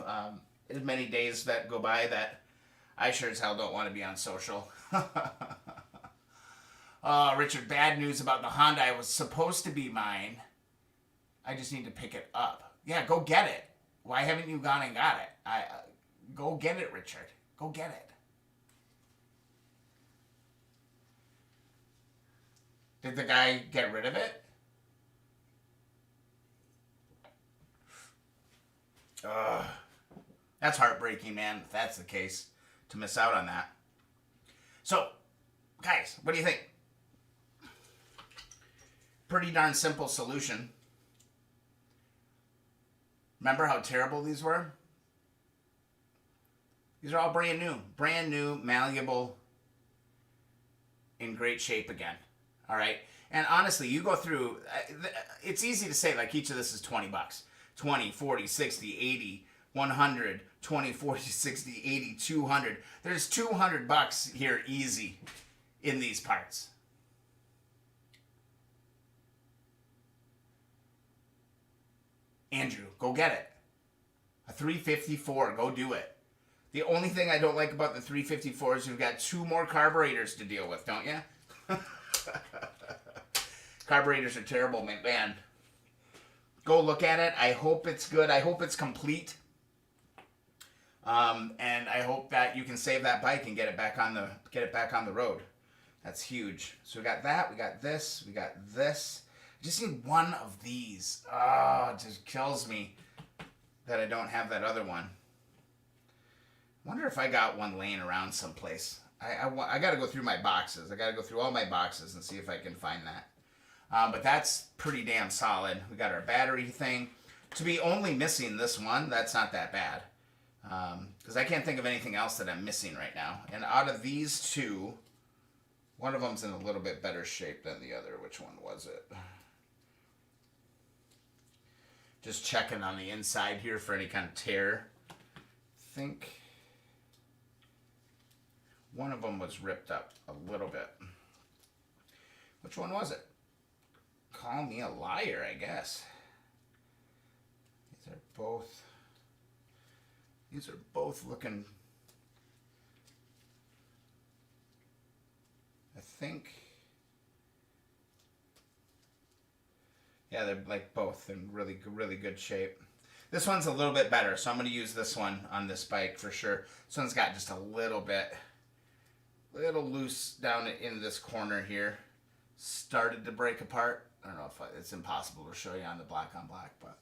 as many days that go by that I sure as hell don't want to be on social. Richard, bad news about the Honda. It was supposed to be mine. I just need to pick it up. Yeah, go get it. Why haven't you gone and got it? Go get it, Richard. Go get it. Did the guy get rid of it? That's heartbreaking, man, if that's the case, to miss out on that. So, guys, what do you think? Pretty darn simple solution. Remember how terrible these were? These are all brand new, malleable, in great shape again. All right. And honestly, you go through, it's easy to say like each of this is $20. 20, 40, 60, 80, 100, 20, 40, 60, 80, 200. There's $200 here easy in these parts. Andrew, go get it. A 354, go do it. The only thing I don't like about the 354 is you've got 2 more carburetors to deal with, don't you? Carburetors are terrible, man. Go look at it. I hope it's good. I hope it's complete. And I hope that you can save that bike and get it back on the road. That's huge. So we got that. We got this. We got this. I just need one of these. Oh, it just kills me that I don't have that other one. I wonder if I got one laying around someplace. I got to go through my boxes. I got to go through all my boxes and see if I can find that. But that's pretty damn solid. We got our battery thing. To be only missing this one, that's not that bad. Because I can't think of anything else that I'm missing right now. And out of these two, one of them's in a little bit better shape than the other. Which one was it? Just checking on the inside here for any kind of tear. I think one of them was ripped up a little bit. Which one was it? Call me a liar, I guess. These are both looking, I think, yeah, they're like both in really, really good shape. This one's a little bit better, so I'm going to use this one on this bike for sure. This one's got just a little loose down in this corner here. Started to break apart. I don't know if it's impossible to show you on the black on black, but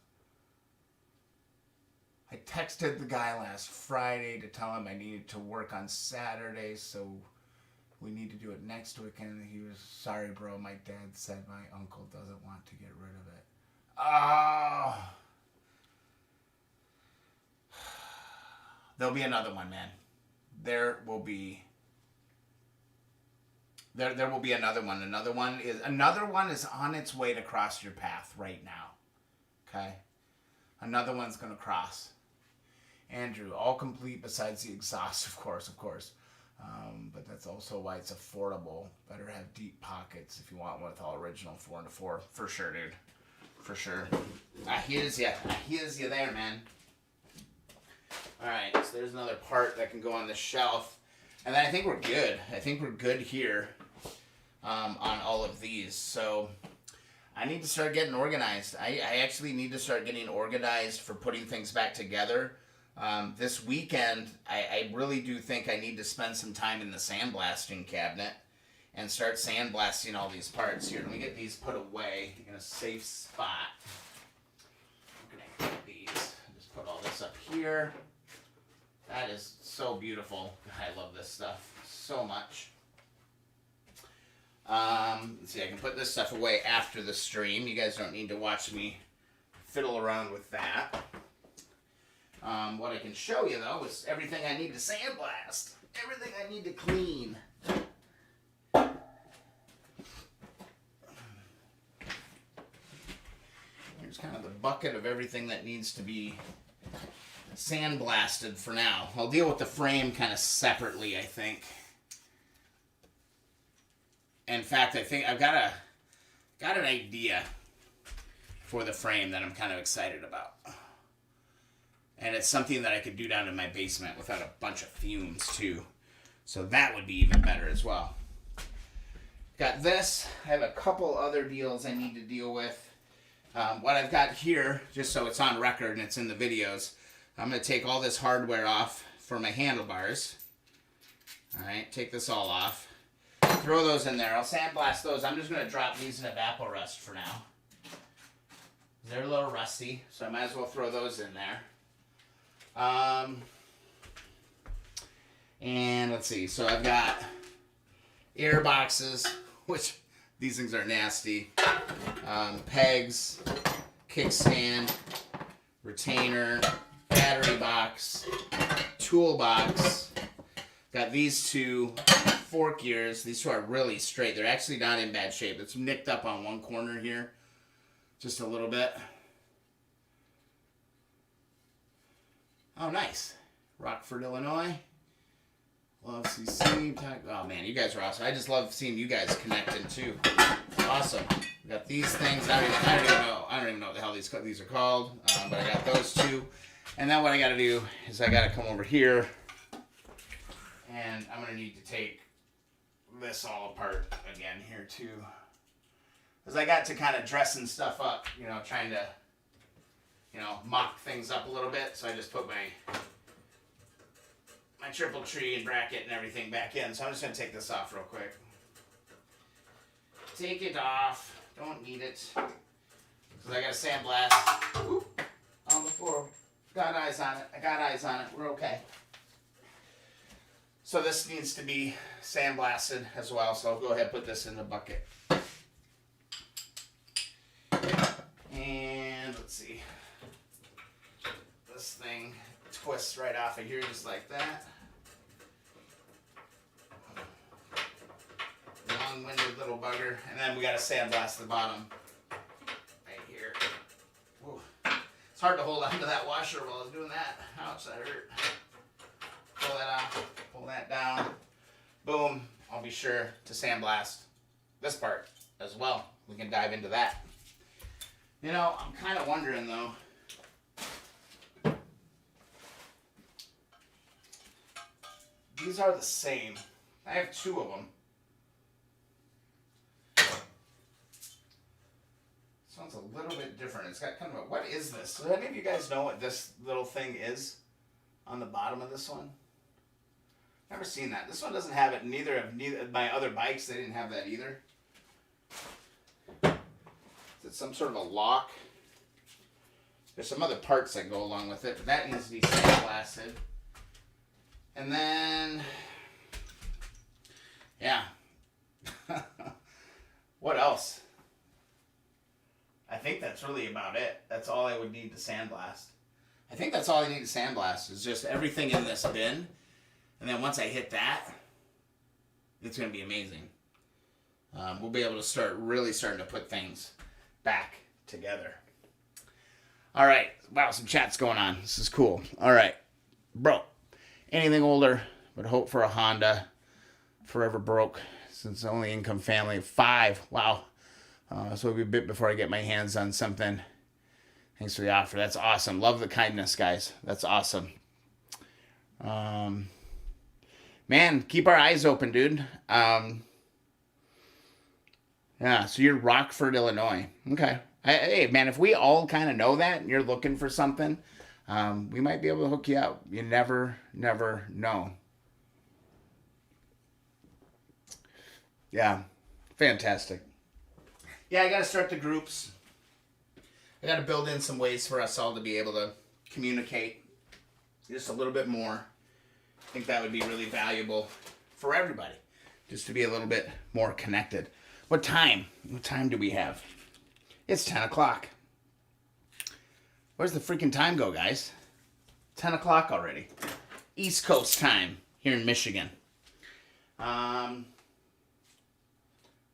I texted the guy last Friday to tell him I needed to work on Saturday, so we need to do it next weekend. He was, sorry bro, my dad said my uncle doesn't want to get rid of it. Oh. There'll be another one, man. There will be There will be another one. Another one is on its way to cross your path right now. Okay? Another one's going to cross. Andrew, all complete besides the exhaust, of course. But that's also why it's affordable. Better have deep pockets if you want one with all original 4x4. For sure, dude. For sure. I hears you there, man. Alright, so there's another part that can go on the shelf. And then I think we're good. I think we're good here on all of these. So I need to start getting organized. I actually need to start getting organized for putting things back together. This weekend, I really do think I need to spend some time in the sandblasting cabinet and start sandblasting all these parts. Here, let me get these put away in a safe spot. I'm going to get these. Just put all this up here. That is so beautiful. I love this stuff so much. Let's see, I can put this stuff away after the stream. You guys don't need to watch me fiddle around with that. What I can show you, though, is everything I need to sandblast. Everything I need to clean. Here's kind of the bucket of everything that needs to be sandblasted for now. I'll deal with the frame kind of separately, I think. In fact, I think I've got an idea for the frame that I'm kind of excited about. And it's something that I could do down in my basement without a bunch of fumes, too. So that would be even better as well. Got this. I have a couple other deals I need to deal with. What I've got here, just so it's on record and it's in the videos, I'm going to take all this hardware off for my handlebars. Alright, take this all off. Throw those in there. I'll sandblast those. I'm just going to drop these in Evapo-Rust for now. They're a little rusty, so I might as well throw those in there. And let's see. So I've got air boxes, which these things are nasty. Pegs, kickstand, retainer, battery box, toolbox. Got these two fork gears. These two are really straight. They're actually not in bad shape. It's nicked up on one corner here, just a little bit. Oh, nice. Rockford, Illinois. Love CC. Oh, man, you guys are awesome. I just love seeing you guys connecting, too. Awesome. We got these things. I don't even know what the hell these are called. But I got those two. And then what I got to do is I got to come over here. And I'm going to need to take this all apart again here, too. Because I got to kind of dressing stuff up, you know, trying to, you know, mock things up a little bit. So I just put my triple tree and bracket and everything back in. So I'm just going to take this off real quick. Take it off. Don't need it. Because I got to sandblast. Oop, on the floor. Got eyes on it. I got eyes on it. We're okay. So this needs to be sandblasted as well. So I'll go ahead and put this in the bucket. And let's see. This thing twists right off of here just like that. Long-winded little bugger. And then we got to sandblast the bottom right here. Whoa. It's hard to hold onto that washer while I was doing that. Ouch, that hurt. Pull that off. Pull that down. Boom. I'll be sure to sandblast this part as well. We can dive into that. You know, I'm kind of wondering though. These are the same. I have two of them. This one's a little bit different. It's got kind of a, what is this? Does any of you guys know what this little thing is on the bottom of this one? Never seen that. This one doesn't have it. Neither of my other bikes, they didn't have that either. Is it some sort of a lock? There's some other parts that go along with it, but that needs to be sandblasted. And then, yeah. What else? I think that's really about it. That's all I would need to sandblast. I think that's all I need to sandblast is just everything in this bin. And then once I hit that, it's going to be amazing. we'll be able to really starting to put things back together. All right. Wow, some chat's going on. This is cool. All right. Bro, anything older but hope for a Honda. Forever broke since the only income family of 5. Wow. So it'll be a bit before I get my hands on something. Thanks for the offer. That's awesome. Love the kindness, guys. That's awesome. Man, keep our eyes open, dude. Yeah, so you're Rockford, Illinois. Okay. Hey, man, if we all kind of know that and you're looking for something, we might be able to hook you up. You never know. Yeah, fantastic. Yeah, I got to start the groups. I got to build in some ways for us all to be able to communicate just a little bit more. I think that would be really valuable for everybody, just to be a little bit more connected. What time? What time do we have? It's 10 o'clock. Where's the freaking time go, guys? 10 o'clock already. East Coast time here in Michigan.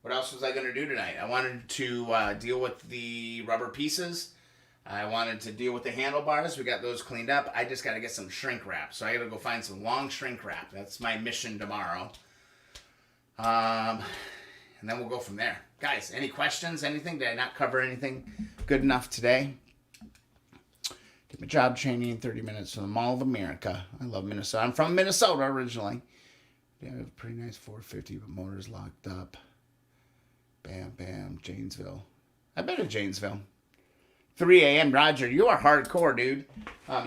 What else was I going to do tonight? I wanted to deal with the rubber pieces. I wanted to deal with the handlebars. We got those cleaned up. I just got to get some shrink wrap. So I got to go find some long shrink wrap. That's my mission tomorrow. And then we'll go from there. Guys, any questions? Anything? Did I not cover anything good enough today? Get my job training in 30 minutes from the Mall of America. I love Minnesota. I'm from Minnesota originally. Yeah, we have a pretty nice 450, but motor's locked up. Bam, bam, Janesville. I've been to Janesville. 3 a.m. Roger, you are hardcore, dude.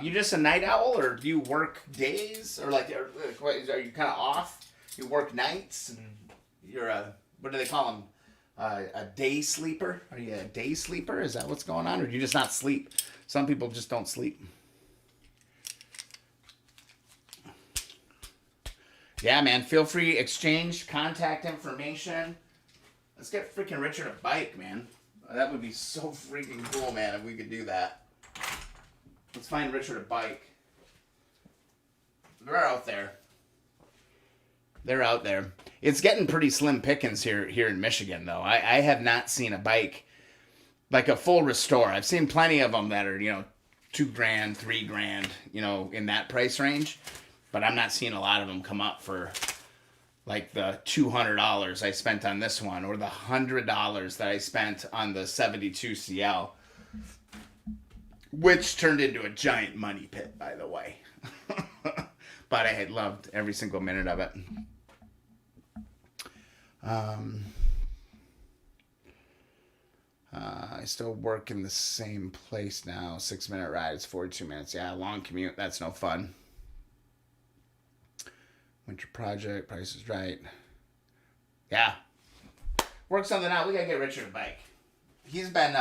You just a night owl, or do you work days? Or like, are you kind of off? You work nights? You're a, what do they call them? A day sleeper? Are you a day sleeper? Is that what's going on? Or do you just not sleep? Some people just don't sleep. Yeah, man. Feel free, exchange contact information. Let's get freaking Richard a bike, man. That would be so freaking cool, man, if we could do that. Let's find Richard a bike. They're out there. They're out there. It's getting pretty slim pickings here in Michigan, though. I have not seen a bike like a full restore. I've seen plenty of them that are, $2,000, $3,000, in that price range. But I'm not seeing a lot of them come up for like the $200 I spent on this one, or the $100 that I spent on the 72 CL, which turned into a giant money pit, by the way. But I had loved every single minute of it. I still work in the same place now. 6-minute ride, it's 42 minutes. Yeah, long commute. That's no fun. Winter project, price is right. Yeah. Work something out. We gotta get Richard a bike. He's been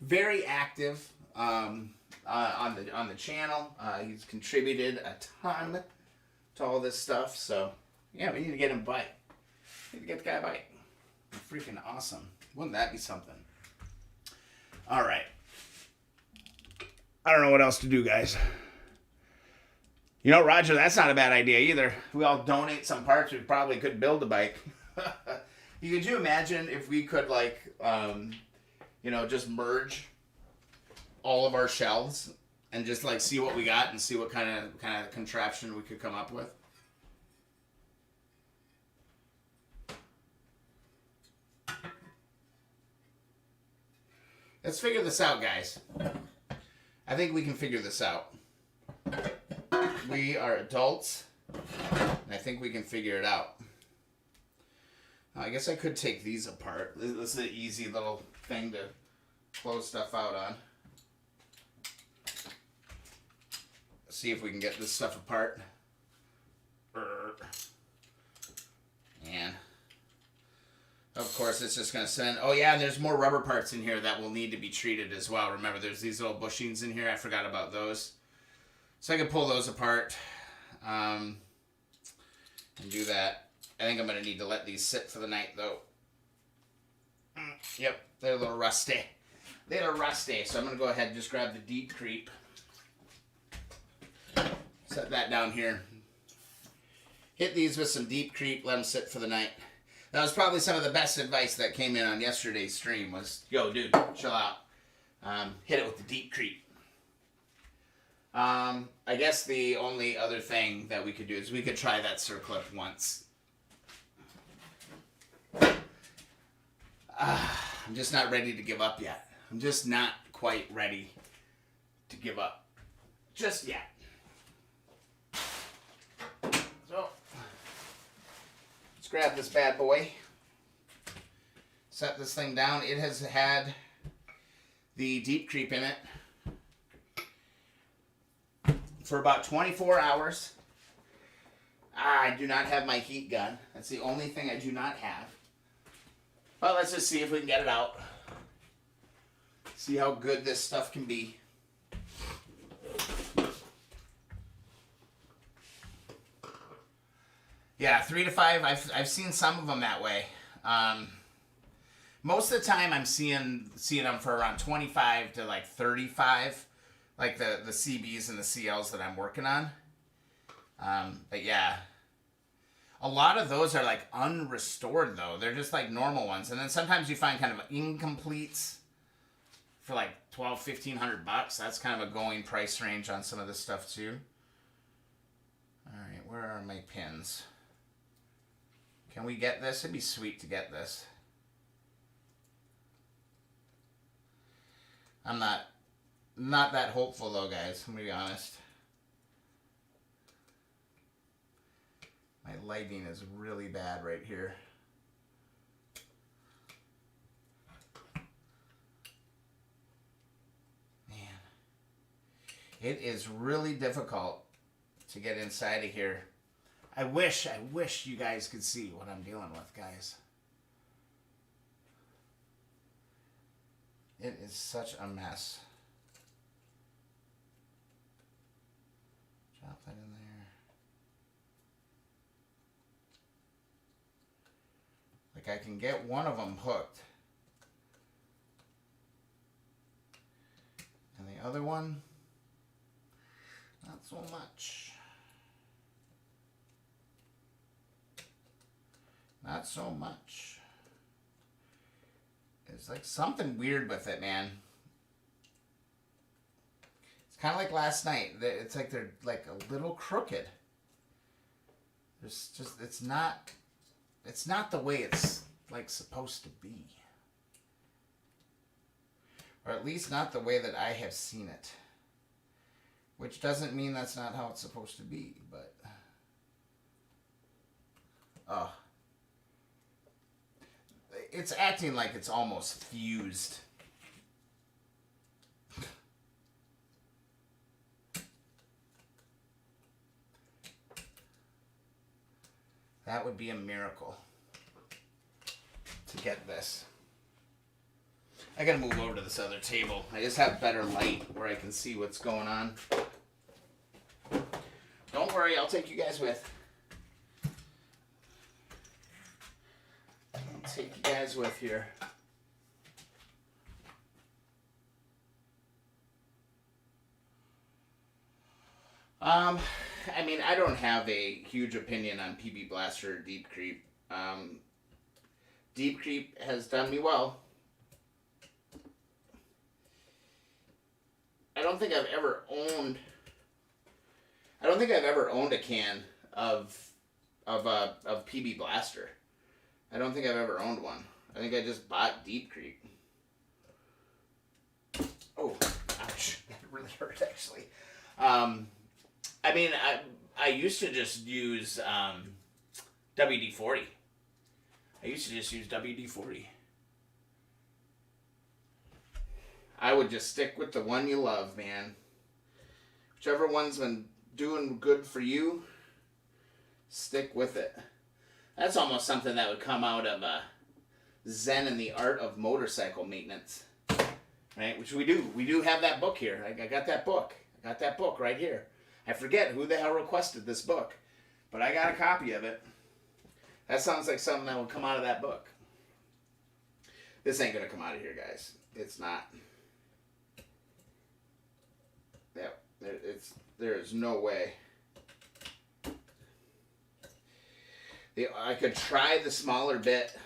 very active on the channel. He's contributed a ton to all this stuff. So yeah, we need to get him a bike. We need to get the guy a bike. Freaking awesome. Wouldn't that be something? All right. I don't know what else to do, guys. Roger, that's not a bad idea either. We all donate some parts, we probably could build a bike. Could you imagine if we could, just merge all of our shelves and just, see what we got and see what kind of contraption we could come up with? Let's figure this out, guys. I think we can figure this out. We are adults, and I think we can figure it out. I guess I could take these apart. This is an easy little thing to close stuff out on. See if we can get this stuff apart. And of course, it's just going to send... Oh, yeah, and there's more rubber parts in here that will need to be treated as well. Remember, there's these little bushings in here. I forgot about those. So I can pull those apart and do that. I think I'm going to need to let these sit for the night, though. Yep, they're a little rusty. They're rusty, so I'm going to go ahead and just grab the deep creep. Set that down here. Hit these with some deep creep, let them sit for the night. That was probably some of the best advice that came in on yesterday's stream was, yo, dude, chill out. Hit it with the deep creep. I guess the only other thing that we could do is we could try that circlip once. I'm just not ready to give up yet. I'm just not quite ready to give up just yet. So, let's grab this bad boy. Set this thing down. It has had the deep creep in it for about 24 hours. I do not have my heat gun. That's the only thing I do not have. Well, let's just see if we can get it out. See how good this stuff can be. Yeah, 3 to 5. I've seen some of them that way. Most of the time, I'm seeing them for around 25 to like 35, like the CBs and the CLs that I'm working on. But yeah, a lot of those are like unrestored though. They're just like normal ones, and then sometimes you find kind of incompletes for like $1,200-$1,500. That's kind of a going price range on some of this stuff too. All right, where are my pins? Can we get this? It'd be sweet to get this. I'm not that hopeful though, guys. I'm gonna be honest. My lighting is really bad right here. Man, it is really difficult to get inside of here. I wish you guys could see what I'm dealing with, guys. It is such a mess. Drop that in there. Like I can get one of them hooked. And the other one, not so much. Not so much. It's like something weird with it, man. It's kind of like last night. It's like they're like a little crooked. There's just, it's not the way it's like supposed to be. Or at least not the way that I have seen it. Which doesn't mean that's not how it's supposed to be, but... Oh. It's acting like it's almost fused. That would be a miracle to get this. I gotta move over to this other table. I just have better light where I can see what's going on. Don't worry, I'll take you guys with. Take you guys with here. I mean, I don't have a huge opinion on PB Blaster or Deep Creep. Deep Creep has done me well. I don't think I've ever owned a can of PB Blaster. I don't think I've ever owned one. I think I just bought Deep Creep. Oh, ouch. That really hurt, actually. I mean, I used to just use WD-40. I used to just use WD-40. I would just stick with the one you love, man. Whichever one's been doing good for you, stick with it. That's almost something that would come out of Zen and the Art of Motorcycle Maintenance. Right? Which we do. We do have that book here. I got that book. I got that book right here. I forget who the hell requested this book. But I got a copy of it. That sounds like something that will come out of that book. This ain't going to come out of here, guys. It's not. Yeah, there is no way. I could try the smaller bit.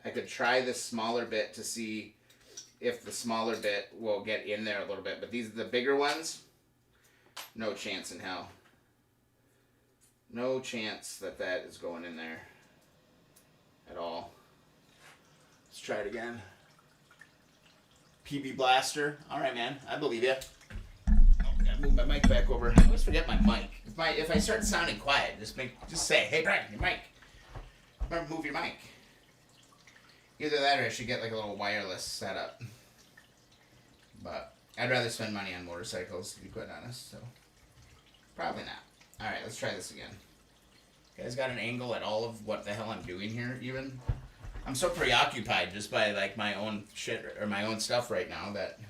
I could try this smaller bit to see if the smaller bit will get in there a little bit. But these are the bigger ones. No chance in hell. No chance that that is going in there at all. Let's try it again. PB Blaster. All right, man. I believe you. Oh, gotta move my mic back over. I always forget my mic. If I start sounding quiet, just say, "Hey, Brian, your mic. Remember, move your mic." Either that, or I should get like a little wireless setup. But I'd rather spend money on motorcycles, to be quite honest. So probably not. All right, let's try this again. You guys got an angle at all of what the hell I'm doing here? Even I'm so preoccupied just by like my own shit or my own stuff right now that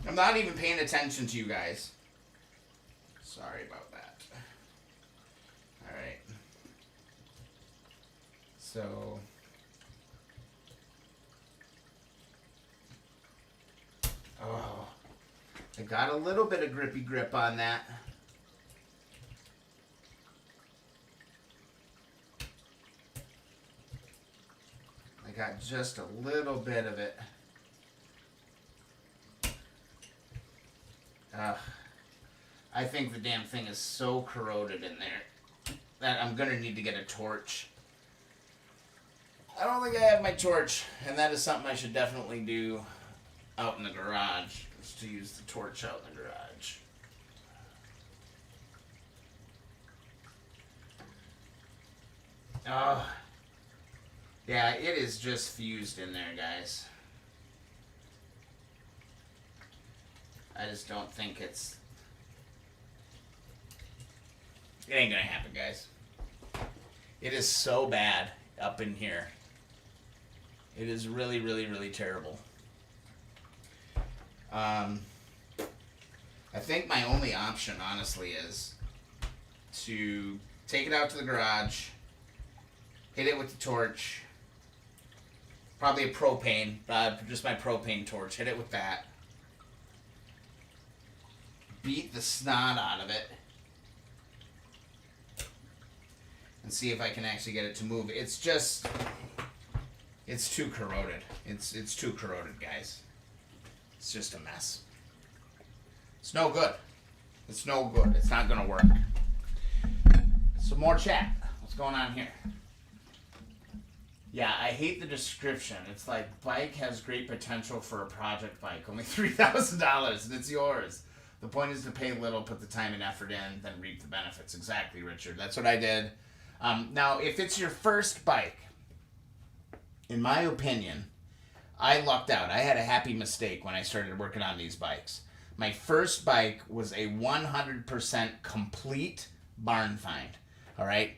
I'm not even paying attention to you guys. Sorry about that. All right. So. Oh, I got a little bit of grippy grip on that. I got just a little bit of it. I think the damn thing is so corroded in there that I'm going to need to get a torch. I don't think I have my torch, and that is something I should definitely do out in the garage, is to use the torch out in the garage. Oh, yeah, it is just fused in there, guys. I just don't think it ain't gonna happen, guys. It is so bad up in here. It is really, really, really terrible. I think my only option, honestly, is to take it out to the garage, hit it with the torch, probably a propane, just my propane torch, hit it with that, beat the snot out of it, and see if I can actually get it to move. It's just, it's too corroded. It's too corroded, guys. It's just a mess. It's no good. It's no good. It's not going to work. Some more chat. What's going on here? Yeah, I hate the description. It's like, bike has great potential for a project bike. Only $3,000 and it's yours. The point is to pay little, put the time and effort in, then reap the benefits. Exactly, Richard. That's what I did. Now, if it's your first bike, in my opinion, I lucked out. I had a happy mistake when I started working on these bikes. My first bike was a 100% complete barn find. All right?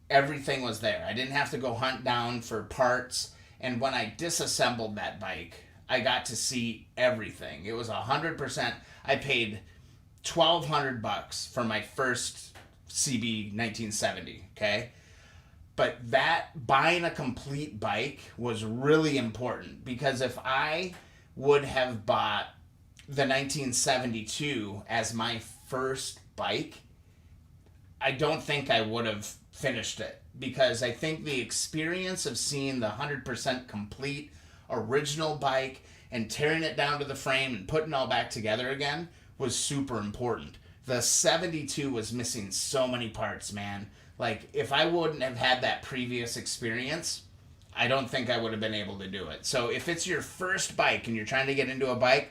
Everything was there. I didn't have to go hunt down for parts. And when I disassembled that bike, I got to see everything. It was 100%. I paid $1,200 for my first CB 1970, okay? But that, buying a complete bike was really important, because if I would have bought the 1972 as my first bike, I don't think I would have finished it, because I think the experience of seeing the 100% complete original bike and tearing it down to the frame and putting it all back together again was super important. The 72 was missing so many parts, man. Like, if I wouldn't have had that previous experience, I don't think I would have been able to do it. So if it's your first bike and you're trying to get into a bike,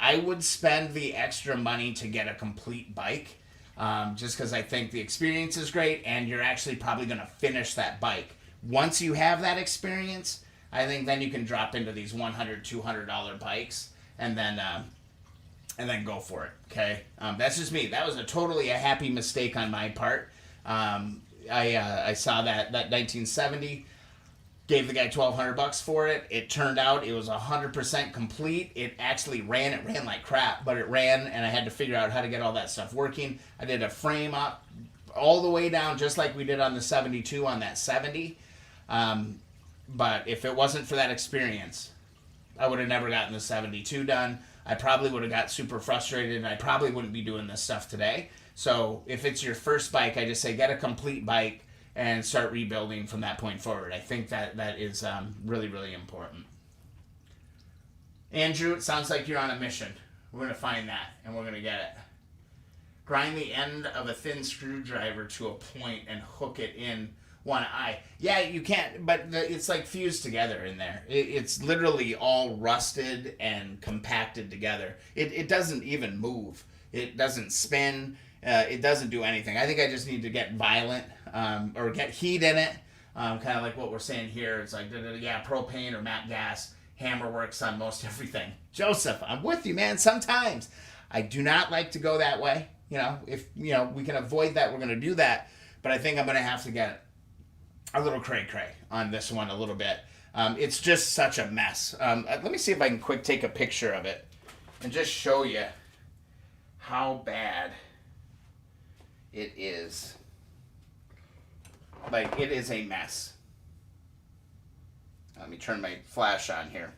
I would spend the extra money to get a complete bike, just because I think the experience is great and you're actually probably going to finish that bike. Once you have that experience, I think then you can drop into these $100, $200 bikes and then go for it. Okay, that's just me. That was totally a happy mistake on my part. I saw that 1970. Gave the guy $1,200 for it. It turned out it was 100% complete. It actually ran. It ran like crap, but it ran, and I had to figure out how to get all that stuff working. I did a frame up all the way down, just like we did on the 72 on that 70. But if it wasn't for that experience, I would have never gotten the 72 done. I probably would have got super frustrated, and I probably wouldn't be doing this stuff today. So if it's your first bike, I just say get a complete bike. and start rebuilding from that point forward. I think that is really, really important. Andrew, it sounds like you're on a mission. We're going to find that, and we're going to get it. Grind the end of a thin screwdriver to a point and hook it in one eye. Yeah, you can't, but it's like fused together in there. It's literally all rusted and compacted together. It doesn't even move. It doesn't spin. It doesn't do anything. I think I just need to get violent or get heat in it. Kind of like what we're saying here. It's like, yeah, propane or matte gas. Hammer works on most everything. Joseph, I'm with you, man. Sometimes I do not like to go that way. If we can avoid that, we're going to do that. But I think I'm going to have to get a little cray-cray on this one a little bit. It's just such a mess. Let me see if I can quick take a picture of it and just show you how bad it is. Like, it is a mess. Let me turn my flash on here.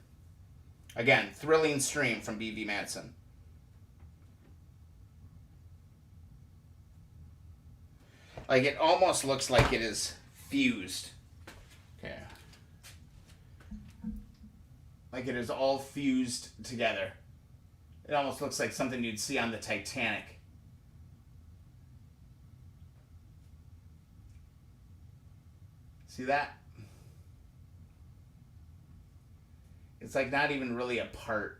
Again, thrilling stream from BB Manson. Like, it almost looks like it is fused. Okay. Like it is all fused together. It almost looks like something you'd see on the Titanic. See that? It's like not even really a part.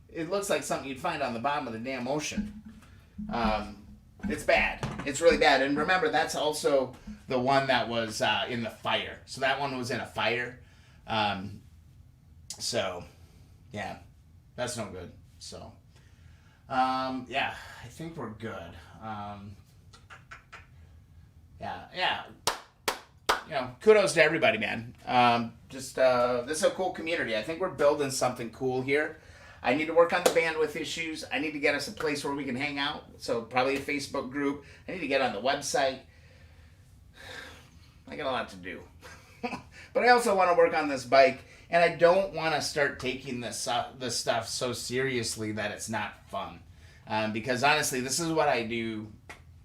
It looks like something you'd find on the bottom of the damn ocean. It's bad. It's really bad. And remember, that's also the one that was in the fire. So that one was in a fire. So, yeah, that's no good. So, yeah, I think we're good. Yeah. Kudos to everybody, man. This is a cool community. I think we're building something cool here. I need to work on the bandwidth issues. I need to get us a place where we can hang out. So probably a Facebook group. I need to get on the website. I got a lot to do. But I also want to work on this bike. And I don't want to start taking this stuff so seriously that it's not fun. Because honestly, this is what I do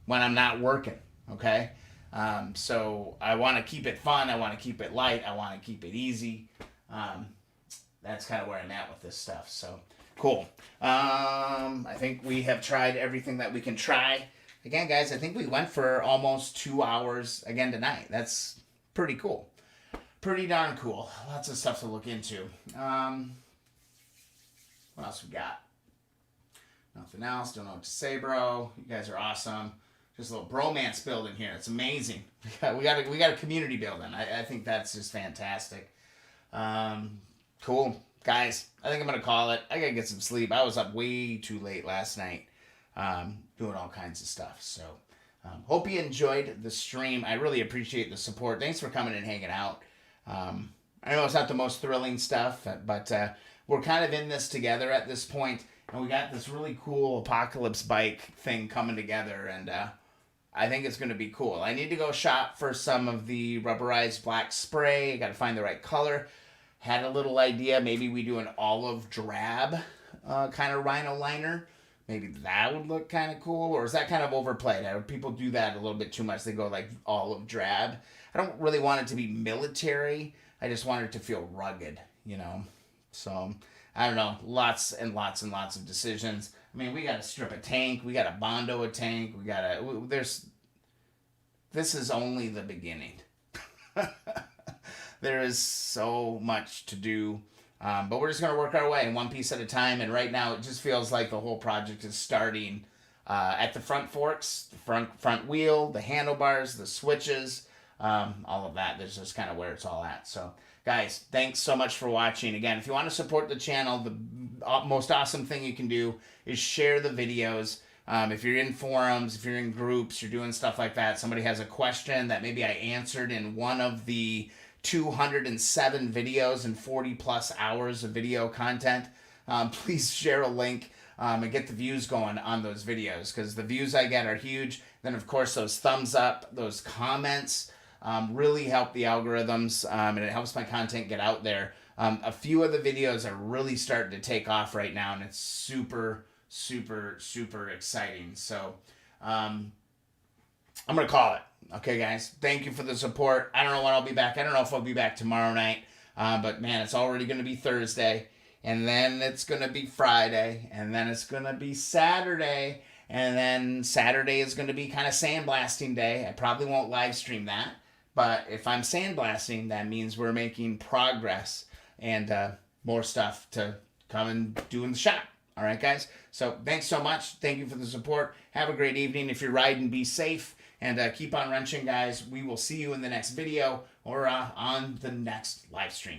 when I'm not working. Okay? So I want to keep it fun. I want to keep it light. I want to keep it easy. That's kind of where I'm at with this stuff. So, cool. I think we have tried everything that we can try. Again, guys, I think we went for almost 2 hours again tonight. That's pretty cool. Pretty darn cool. Lots of stuff to look into. What else we got? Nothing else. Don't know what to say, bro. You guys are awesome. Just a little bromance building here. It's amazing. We got a community building. I think that's just fantastic. Cool. Guys, I think I'm going to call it. I got to get some sleep. I was up way too late last night doing all kinds of stuff. So, hope you enjoyed the stream. I really appreciate the support. Thanks for coming and hanging out. I know it's not the most thrilling stuff, but we're kind of in this together at this point, and we got this really cool apocalypse bike thing coming together, and I think it's going to be cool. I need to go shop for some of the rubberized black spray. I got to find the right color. Had a little idea, maybe we do an olive drab kind of rhino liner. Maybe that would look kind of cool, or is that kind of overplayed? People do that a little bit too much. They go like olive drab. I don't really want it to be military. I just want it to feel rugged, So, I don't know, lots and lots and lots of decisions. I mean, we got to strip a tank. We got to Bondo a tank. This is only the beginning. There is so much to do, but we're just going to work our way one piece at a time. And right now, it just feels like the whole project is starting at the front forks, the front wheel, the handlebars, the switches, all of that. That's just kind of where it's all at. So, guys, thanks so much for watching. Again, if you want to support the channel, the most awesome thing you can do is share the videos. If you're in forums, if you're in groups, you're doing stuff like that, somebody has a question that maybe I answered in one of the 207 videos and 40 plus hours of video content, please share a link and get the views going on those videos, because the views I get are huge. Then of course those thumbs up, those comments really help the algorithms, and it helps my content get out there. A few of the videos are really starting to take off right now, and it's super super, super exciting. So I'm going to call it. Okay, guys. Thank you for the support. I don't know when I'll be back. I don't know if I'll be back tomorrow night. But, man, it's already going to be Thursday. And then it's going to be Friday. And then it's going to be Saturday. And then Saturday is going to be kind of sandblasting day. I probably won't live stream that. But if I'm sandblasting, that means we're making progress and more stuff to come and do in the shop. All right, guys? So thanks so much. Thank you for the support. Have a great evening. If you're riding, be safe. And keep on wrenching, guys. We will see you in the next video or on the next live stream.